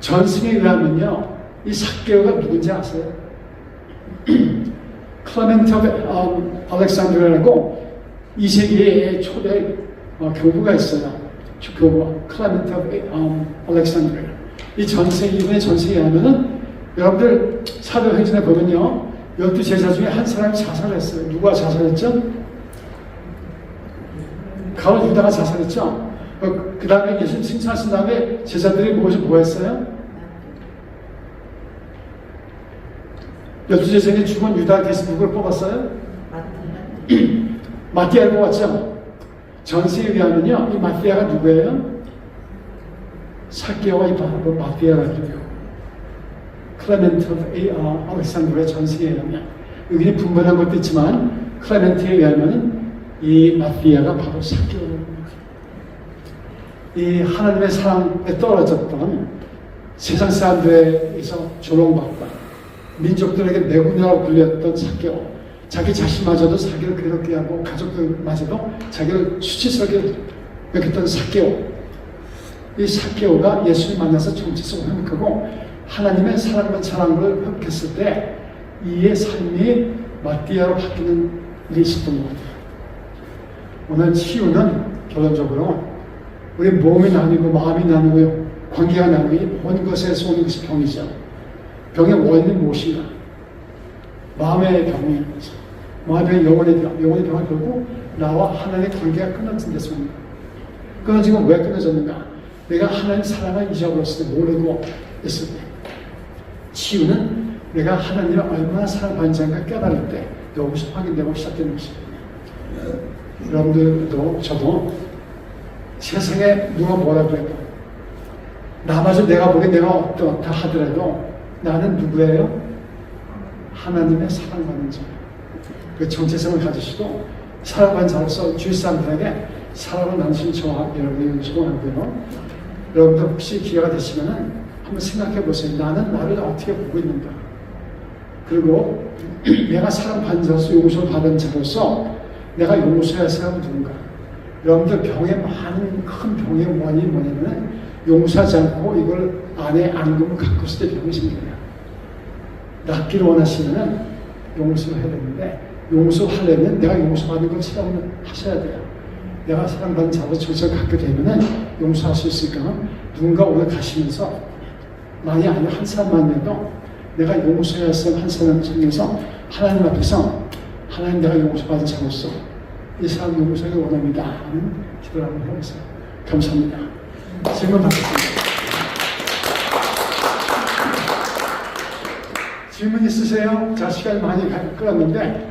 전승에 의하면요, 이 삭개오가 누군지 아세요? 클레멘트 오브 알렉산드리아라고 2세기의 초대 교부가 있어요. 교부 클레멘트 오브 알렉산드리아. 이 전세 이후의 전세에 하면은 여러분들 사도행전에 보면요, 12제자 중에 한 사람이 자살했어요. 누가 자살했죠? 가론 유다가 자살했죠. 그 다음에 예수님 칭찬하신 다음에 제자들이 뭐 했어요? 12제자 중에 죽은 유다 대신 누구를 뽑았어요? 마띠아를 뽑았죠. 전세에 의하면요, 이 마띠아가 누구예요? 삭개오와 이 바로 마띠아라고요. 클레멘트 오브 알렉산드리아 전세에 의하면 여기는 분분한 것도 있지만 클레멘트에 의하면 이 마띠아가 바로 삭개오입니다. 이 하나님의 사랑에 떨어졌던 세상 사람들에게서 조롱받던 민족들에게 내군이라고 불렸던 삭개오, 자기 자신마저도 자기를 괴롭게 하고 가족들마저도 자기를 수치스럽게 여겼던 삭개오. 이 삭개오가 예수를 만나서 정체성을 회복하고 하나님의 사랑과 사랑을 회복했을 때 이의 삶이 마띠아로 바뀌는 일이 있었던 것 같아요. 오늘 치유는 결론적으로 우리 몸이 나뉘고 마음이 나누고 관계가 나누고 이 모든 것에서 오는 것이 병이죠. 병의 원인이 무엇인가? 마음의 병인 거죠. 마음의 병, 영혼의 병은 결국 나와 하나님의 관계가 끊어진 데서 옵니다. 끊어진 건 왜 끊어졌는가? 내가 하나님의 사랑을 잊어버렸을 때, 모르고 있을 때. 치유는 내가 하나님을 얼마나 사랑받는지가 깨달을 때 여기서 확인되고 시작되는 것입니다. 여러분들도 저도 세상에 누가 뭐라고 해도 나마저 내가 보기에 내가 어떻다 하더라도 나는 누구예요? 하나님의 사랑받는 자. 그 정체성을 가지시고 사랑받는 자로서 주위 사람들에게 사랑을 나누신 저와 여러분이 소원하고요. 여러분들 혹시 기회가 되시면은 한번 생각해 보세요. 나는 나를 어떻게 보고 있는가? 그리고 내가 사랑받는 자로서 용서를 받은 자로서 내가 용서해야 사람은 누군가? 여러분들 병의 많은 큰 병의 원인이 뭐냐면 용서하지 않고 이걸 안에 앙금을 갖고 있을 때 병이 생겨요. 낫기를 원하시면 용서를 해야 되는데 용서하려면 내가 용서받는 걸 하셔야 돼요. 내가 사랑받는 자로 정체를 갖게 되면 용서할 수 있으니까 누군가 오늘 가시면서 만약 아니면 한 사람만이라도 내가 용서해야 할 사람 한 사람 찾면서 하나님 앞에서 하나님 내가 용서받은 자로서 이 사람 용서하기 원합니다 하는 기도를 한번 해보세요. 감사합니다. 질문 받겠습니다. 질문 있으세요? 자, 시간이 많이 끌었는데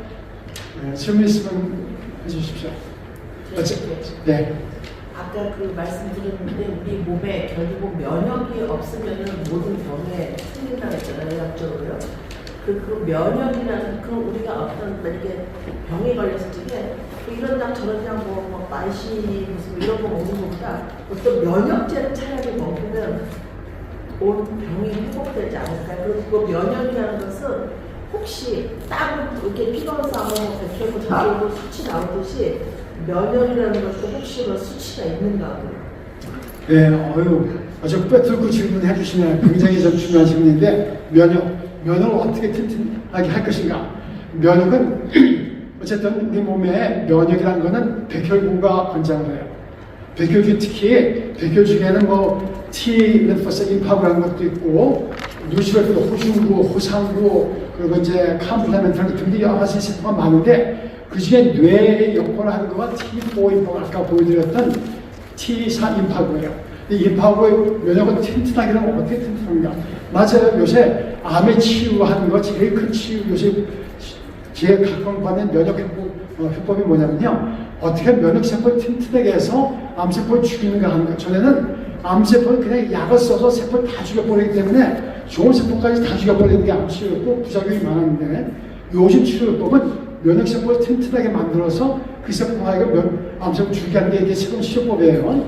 질문 있으면 해주십시오. 네. 아까 그 말씀드렸는데 우리 몸에 결국 면역이 없으면 모든 병에 생긴다고 했잖아요. 의학적으로요. 그 면역이라는 그 우리가 어떤 이렇게 병에 걸렸을 때 이런 약 저런 약뭐 말씨 무슨 이런 거 먹는 것보다 어떤 면역제를 차라리 먹으면 온 병이 회복되지 않을까요? 그리고 그 면역이라는 것은 혹시 땀 이렇게 피가 싸고 백혈구 저절로 수치 나오듯이 면역이라는 것도 혹시 뭐 수치가 있는가? 네, 아주 꿰뚫고 질문해 주시면 굉장히 좀 중요한 질문인데 면역을 어떻게 튼튼하게 할 것인가? 면역은 어쨌든 우리 몸에 면역이라는 것은 백혈구가 권장을 해요. 백혈구 특히 백혈 중에는 뭐 T 림포사이트 임파구라는 것도 있고 뉴트로필 호중구, 호상구 그리고 이제 컴플레멘트라는 등등 여러 가지 세포가 많은데 그 중에 뇌의 역할을 하는 거가 T4 아까 보여드렸던 T4 임파고예요. 이 임파고의 면역은 튼튼하기는 어떻게 튼튼한가? 맞아요. 요새 암의 치유하는 거 제일 큰 치유 요새 제일 각광받는 면역 해법이 뭐냐면요. 어떻게 면역세포를 튼튼하게 해서 암세포를 죽이는가 하는 거. 전에는 암세포는 그냥 약을 써서 세포를 다 죽여버리기 때문에 좋은 세포까지 다 죽여버리는 게 암치료였고 부작용이 많았는데 요즘 치료법은 면역세포를 튼튼하게 만들어서 그 세포가 암세포를 죽이게 하는 게 이게 새로운 치료법이에요.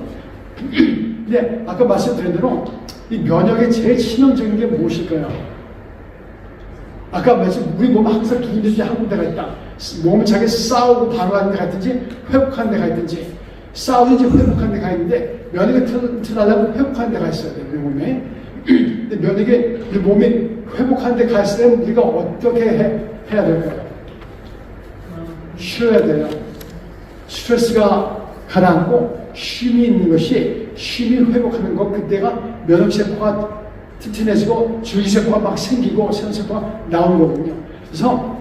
근데 아까 말씀드린 대로 이 면역의 제일 치명적인 게 무엇일까요? 아까 말씀 우리 몸은 항상 두근두근 한 군데가 있다. 몸은 자기 싸우고 방어하는 데가 있든지 회복하는 데가 있든지 싸우든지 회복하는 데가 있는데 면역이 튼튼하려면 회복하는 데가 있어야 돼요. 우리 몸에. 근데 면역이 우리 몸이 회복하는 데 가 있으면 우리가 어떻게 해야 될까요? 쉬어야 돼요. 스트레스가 가라앉고 쉼이 있는 것이 쉼이 회복하는 것 그때가 면역세포가 튼튼해지고 줄기세포가 막 생기고 새로세포가 나오는 거거든요. 그래서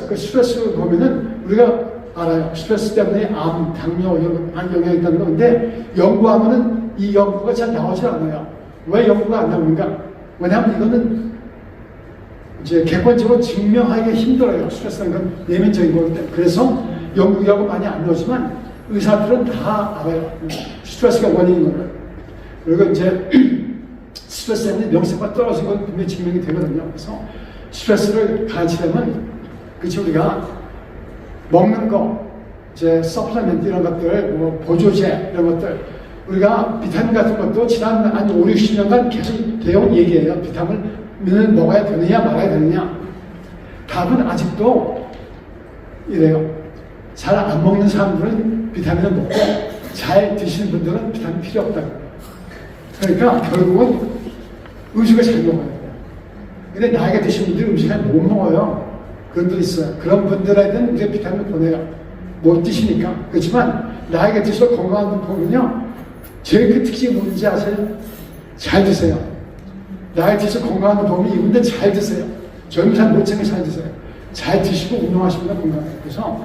그 스트레스 보면은 우리가 알아요. 스트레스 때문에 암, 당뇨 이런 영향이 있다는 건데 연구하면은 이 연구가 잘 나오지 않아요. 왜 연구가 안 나오는가? 왜냐하면 이거는 이제 객관적으로 증명하기가 힘들어요. 스트레스라는 건 내면적인 거기 때문에. 그래서 연구 결과 많이 안 나오지만 의사들은 다 알아요. 스트레스가 원인인 거를. 그리고 이제 스트레스 때문에 명세포가 떨어진 건 분명히 증명이 되거든요. 그래서 스트레스를 가르치려면 그치 우리가 먹는 거, 이제 서플리멘트 이런 것들, 뭐 보조제 이런 것들 우리가 비타민 같은 것도 지난 한 5, 60년간 계속 대용 얘기해요. 비타민을 먹어야 되느냐 말아야 되느냐. 답은 아직도 이래요. 잘 안 먹는 사람들은 비타민을 먹고 잘 드시는 분들은 비타민 필요 없다고. 그러니까 결국은 음식을 잘 먹어야 돼요. 근데 나이가 드신 분들이 음식을 못 먹어요. 그런 분들 있어요. 그런 분들에게는 우리가 비타민을 보내요. 못 드시니까. 그렇지만 나이가 드셔서 건강한 분 보면요. 제일 큰 특징이 뭔지 아세요? 잘 드세요. 나이 드셔서 건강한 분 보면 이분들 잘 드세요. 젊은 사람 못 챙겨 잘 드세요. 잘 드시고 운동하시면 건강해요. 그래서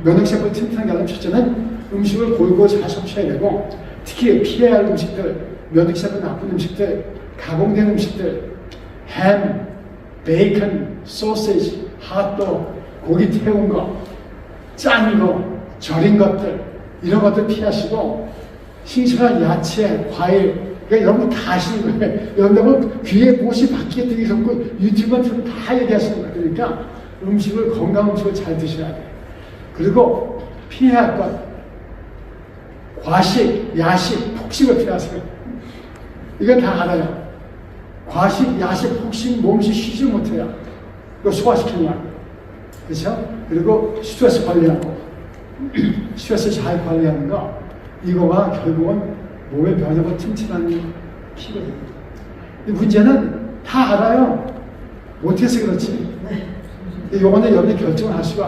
면역세포를 튼튼하게 하려면 첫째는 음식을 골고루 잘 섭취해야 되고 특히 피해야 할 음식들, 면역세포 나쁜 음식들, 가공된 음식들, 햄, 베이컨, 소시지, 핫도그, 고기 태운 거, 짠 거, 절인 것들 이런 것들 피하시고 싱싱한 야채, 과일 그러니까 여러분 다 하시는 거예요. 여러분 귀에 못이 바뀌게 되기 전고 유튜브만 틀면 다 얘기하시는 거예요. 그러니까 음식을 건강 음식을 잘 드셔야 돼요. 그리고 피해야 할 것 과식, 야식, 폭식을 피하세요. 이건 다 알아요. 과식, 야식, 폭식, 몸시 쉬지 못해요. 그거 소화시키는 그렇죠? 그리고 스트레스 관리하고 스트레스 잘 관리하는 거 이거가 결국은 몸의 면역을 튼튼한 키거든요. 근데 문제는 다 알아요. 못해서 그렇지. 요거는 여러분이 결정을 하시고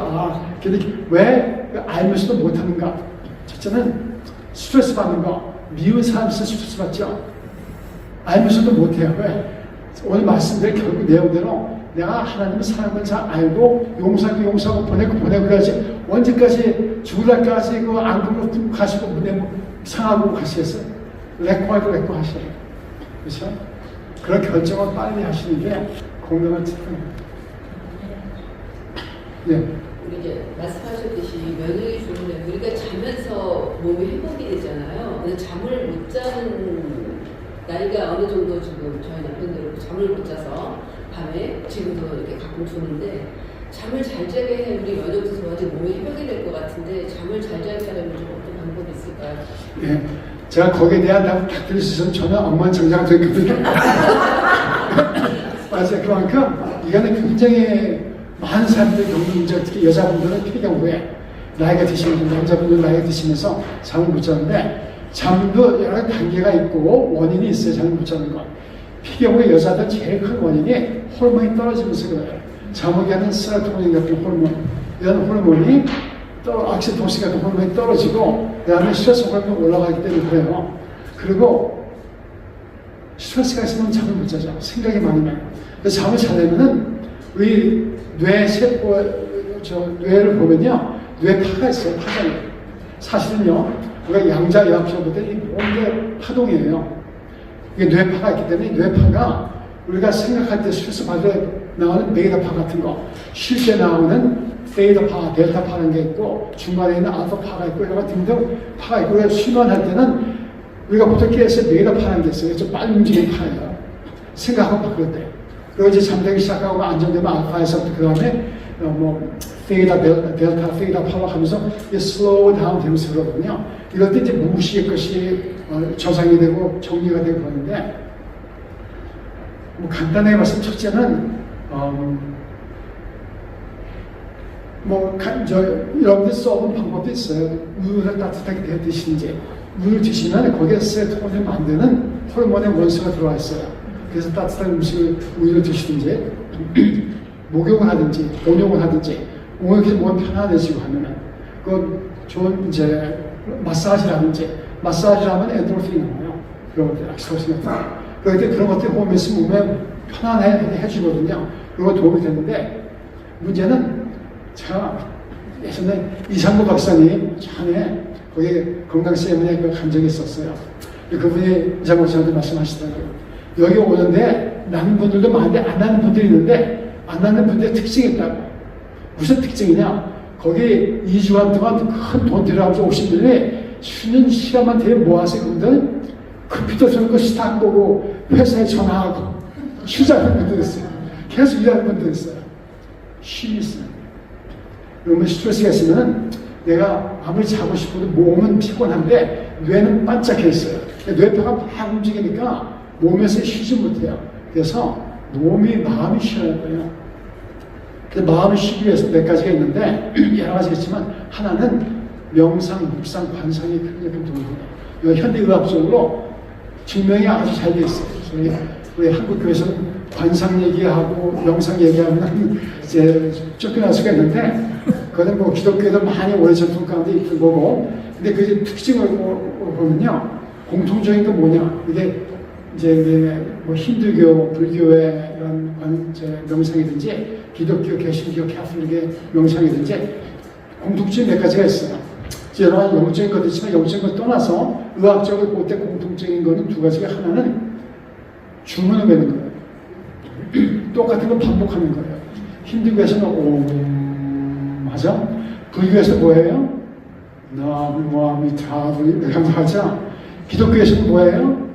근데 왜 알면서도 못하는가? 첫째는 스트레스 받는 거 미운 사람이 스트레스 받죠. 알면서도 못해요. 왜? 오늘 말씀드린 결국 내용대로 내가 하나님의 사랑을 잘 알고 용서하고 보내고 그래야지 언제까지 죽을 날까지 그 앙금을 뚫고 가시고 상하고 가시겠어요? 레코하고 하셔요. 그렇죠? 그런 결정을 빨리 하시는 게 건강한 측면입니다. 네. 우리 이제 말씀하셨듯이 면역이 좋으면 우리가 자면서 몸이 회복이 되잖아요. 근데 잠을 못 자는 나이가 어느 정도 지금 저희 남편대로 잠을 못 자서 밤에 지금도 이렇게 가끔 주는데 잠을 잘 자게 해 우리 면역도 좋아지 몸이 회복이 될 것 같은데 잠을 잘 자게 하려면 좀 어떤 방법이 있을까요? 네. 제가 거기에 대한 답변을 주시면 전혀 엉망진창 되거든요. 맞아요. 그만큼 이거는 굉장히 많은 사람들이 겪는 문제가 특히 여자분들은 폐경후에 나이가 드시는 남자분들 나이가 드시면서 잠을 못 자는데 잠도 여러 단계가 있고 원인이 있어요. 잠을 못 자는 건. 폐경후에 여자들 제일 큰 원인이 호르몬이 떨어지면서 그래요. 잠오게 하는 세로토닌 같은 호르몬 이런 호르몬이 악시토신 같은 호르몬이 떨어지고 그 다음에 스트레스 호르몬이 올라가기 때문에 그래요. 그리고 스트레스가 있으면 잠을 못 자죠. 생각이 많이 나요. 그래서 잠을 자려면은 우리 뇌 세포 저 뇌를 보면요, 뇌파가 있어요. 파가. 사실은요, 우리가 양자역학적부터 이 모든 게 파동이에요. 이게 뇌파가 있기 때문에 뇌파가 우리가 생각할 때 스트레스 받을 때 나오는 베타파 같은 거, 쉴 때 나오는 세이더파, 델타파라는 게 있고 중간에 있는 알파파가 있고 이런 등등 파가 있고 수면할 때는 우리가 보통 깨서 베타파라는 게 있어요. 좀 빨리 움직이는 파예요. 생각하고 바꿀 때. 그리고 이제 잠들기 시작하고 안정되면 알파에서부터 그 다음에 뭐 세이다, 델타, 세이다 파로 하면서 슬로우 다운 되면서 그러거든요. 이럴 때 이제 무의식의 것이 저장이 되고 정리가 되고 그러는데 뭐 간단하게 말씀 첫째는 여러분들 써본 방법도 있어요. 우유를 따뜻하게 드시는지. 우유를 드시면 거기에 세로토닌을 만드는 호르몬의 원소가 들어와 있어요. 그래서 따뜻한 음식을 우유를 드시든지 목욕을 하든지 온욕을 하든지 온욕이 몸이 편안해지고 하면은 그 좋은 이제 마사지를 하든지 마사지를 하면 엔도르핀이 나와요. 그런 것들 락스토신 같은 거. 그럴 때 그런 것들이 몸에 있으면 몸에 편안해 주거든요. 그거 도움이 되는데 문제는 제가 예전에 이상구 박사님 전에 거기 건강세미나에 간 적이 있었어요. 그분이 이상구 박사한테 말씀하시더라고요. 여기 오는데 나는 분들도 많은데 안 나는 분들이 있는데 안 나는 분들의 특징이 있다고. 무슨 특징이냐? 거기 2주간 동안 큰 돈 들여가지고 오신 분이 쉬는 시간만 되면 모아서 그분들 컴퓨터 쓰는 거 스탁 보고 회사에 전화하고 휴자하는 분들 있어요. 계속 일하는 분들 있어요. 쉼이 있어요. 그러면 스트레스가 있으면 내가 아무리 자고 싶어도 몸은 피곤한데 뇌는 반짝해 있어요. 뇌파가 막 움직이니까 몸에서 쉬지 못해요. 그래서 마음이 쉬어야 돼요. 그래서 마음을 쉬기 위해서 몇 가지가 있는데 여러 가지가 있지만 하나는 명상, 묵상, 관상이 굉장히 도움이 돼요. 현대의학적으로 증명이 아주 잘 돼 있어요. 우리 한국 교회에서는 관상 얘기하고 명상 얘기하면 이제 쫓겨날 수가 있는데 그거는 뭐 기독교에도 많이 오래 전통 가운데 있는 거고 근데 그 특징을 보면요 공통적인 게 뭐냐 이게 이제 뭐 힌두교, 불교의 이런 명상이든지 기독교, 개신교, 캐톨릭의 명상이든지 공통점이 몇 가지가 있어요. 여러 가지 영적인 것도 있지만 영적인 것 떠나서 의학적으로 볼 때 공통적인 거는 두 가지가 하나는 주문을 외는 거예요. 똑같은 걸 반복하는 거예요. 힌두교에서는 옴 맞아? 불교에서 뭐예요? 나무아미타불 이렇게 하자. 기독교에서는 뭐예요?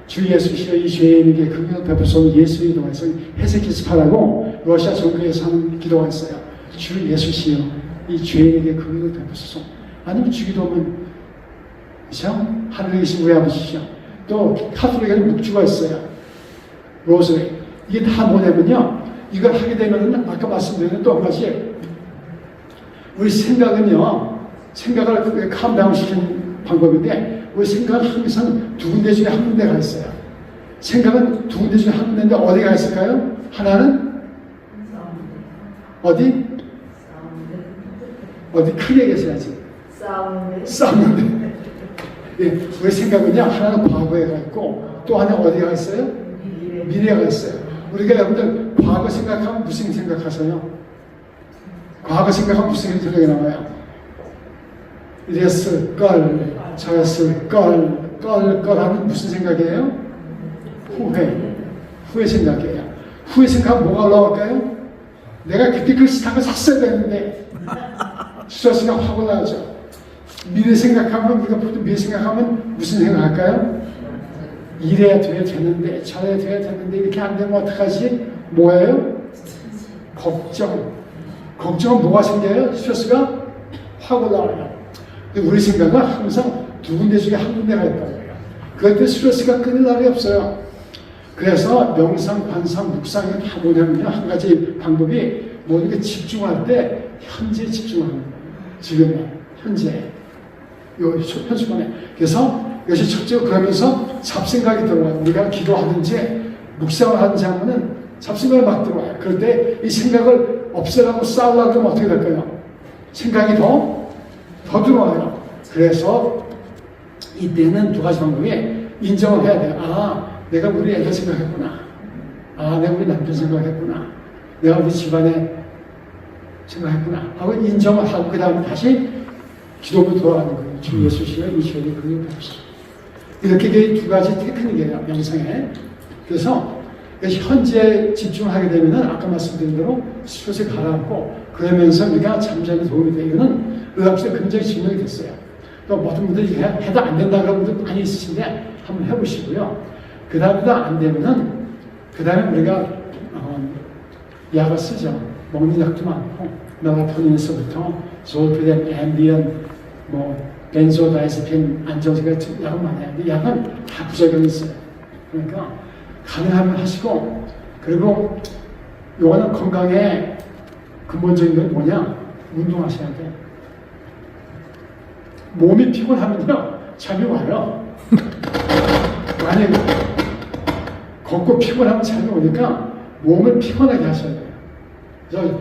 주 예수시여 이 죄인에게 긍휼을 베푸소서 예수의 기도가 있어요. 헤세키스파라고 러시아 정교에서 하는 기도가 있어요. 주 예수시여 이 죄인에게 긍휼을 베푸소서. 아니면 주기도면 그렇죠? 하늘에 계신 우리 아버지시여. 또 카톨릭에는 묵주가 있어요. 로즈리. 이게 다 뭐냐면요. 이걸 하게 되면은 아까 말씀드린 또 한 가지 우리 생각은요. 생각을 캄다운 시키는 방법인데 우리 생각은 항상 두 군데 중에 한 군데가 있어요. 생각은 두 군데 중에 한 군데인데 어디가 있을까요? 하나는 어디 크게 얘기해야지. 싸우는데. 예, 우리 생각은요, 하나는 과거에 가 있고, 또 하나 어디가 있어요? 미래가 있어요. 우리가 여러분들, 과거 생각하면 무슨 생각하세요? 과거 생각하면 무슨 생각이 나와요? 이랬을 걸, 저랬을 걸 하면 무슨 생각이에요? 후회 생각이에요. 후회 생각하면 뭐가 올라올까요? 내가 그때 그 시장을 샀어야 되는데, 스트레스가 확 올라오죠. 미래 생각하면 우리가 보통 미래 생각하면 무슨 생각할까요? 이래야 돼야 되는데 저래야 돼야 되는데 이렇게 안 되면 어떡하지? 뭐예요? 걱정은 뭐가 생겨요? 스트레스가 확 올라와요. 근데 우리 생각은 항상 두 군데 중에 한 군데가 있다고 해요. 그럴 때 스트레스가 끊을 날이 없어요. 그래서 명상, 관상, 묵상이 다 뭐냐면요. 한 가지 방법이 모든 게 집중할 때 현재에 집중하는 거예요. 지금에, 현재. 요 현수만에. 그래서 이것이 첫째로 그러면서 잡생각이 들어와요. 우리가 기도하든지 묵상을 하든지 하면은 잡생각이 막 들어와요. 그럴 때 이 생각을 없애라고 싸우려고 하면 어떻게 될까요? 생각이 더 들어와요. 그래서 이때는 두 가지 방법이 인정을 해야 돼요. 아, 내가 우리 애들 생각했구나. 아, 내가 우리 남편 생각했구나. 내가 우리 집안에 생각했구나 하고 인정을 하고 그 다음에 다시 기도로 돌아가는 거예요. 주 예수시여 이 죄를 그리고 봅시다. 이렇게 두 가지 테크닉이에요. 명상에. 그래서 현재 집중하게 되면은 아까 말씀드린 대로 스트레스 가라앉고 그러면서 우리가 잠자는 도움이 돼요. 이거는 의학적으로 굉장히 증명이 됐어요. 또 모든 분들이 해도 안 된다 그런 분들 많이 있으신데 한번 해보시고요. 그 다음에도 안 되면은 그 다음에 우리가 약을 쓰죠. 먹는 약도 많고 멜라토닌에서부터 조피뎀, 앰비언, 벤조다이아ze핀, 안정제가 약은 많아요. 근데 약은 다 부작용이 있어요. 그러니까 가능하면 하시고 그리고 요거는 건강에 근본적인 건 뭐냐? 운동하셔야 돼. 몸이 피곤하면요 잠이 와요. 만약에 걷고 피곤하면 잠이 오니까 몸을 피곤하게 하셔야 돼요. 그래서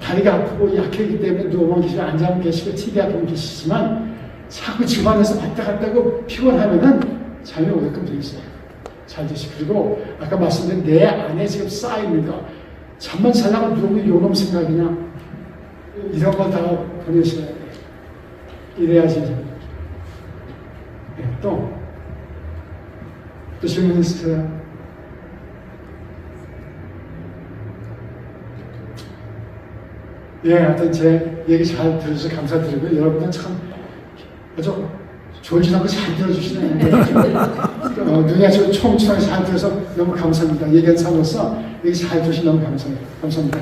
다리가 아프고 약하기 때문에 누워만 계시고 앉아만 계시고 TV 앞에만 계시지만 자꾸 집안에서 왔다 갔다 하고 피곤하면은 잠이 오게끔 돼 있어요. 잘 드시고 그리고 아까 말씀드린 내 안에 지금 쌓이는 거 잠만 자려고 누구 요놈 생각이냐 이런 거 다 보내셔야 돼요. 이래야지. 네, 또 질문 있으세요? 예, 하여튼 제 얘기 잘 들어주셔서 감사드리고 여러분들 참 아주 졸지도 않고 잘 들어주시네요. 누가 저 총청하게 잘 들어서 너무 감사합니다. 얘기한 사람으로서 얘기 잘 들으시 너무 감사합니다. 감사합니다.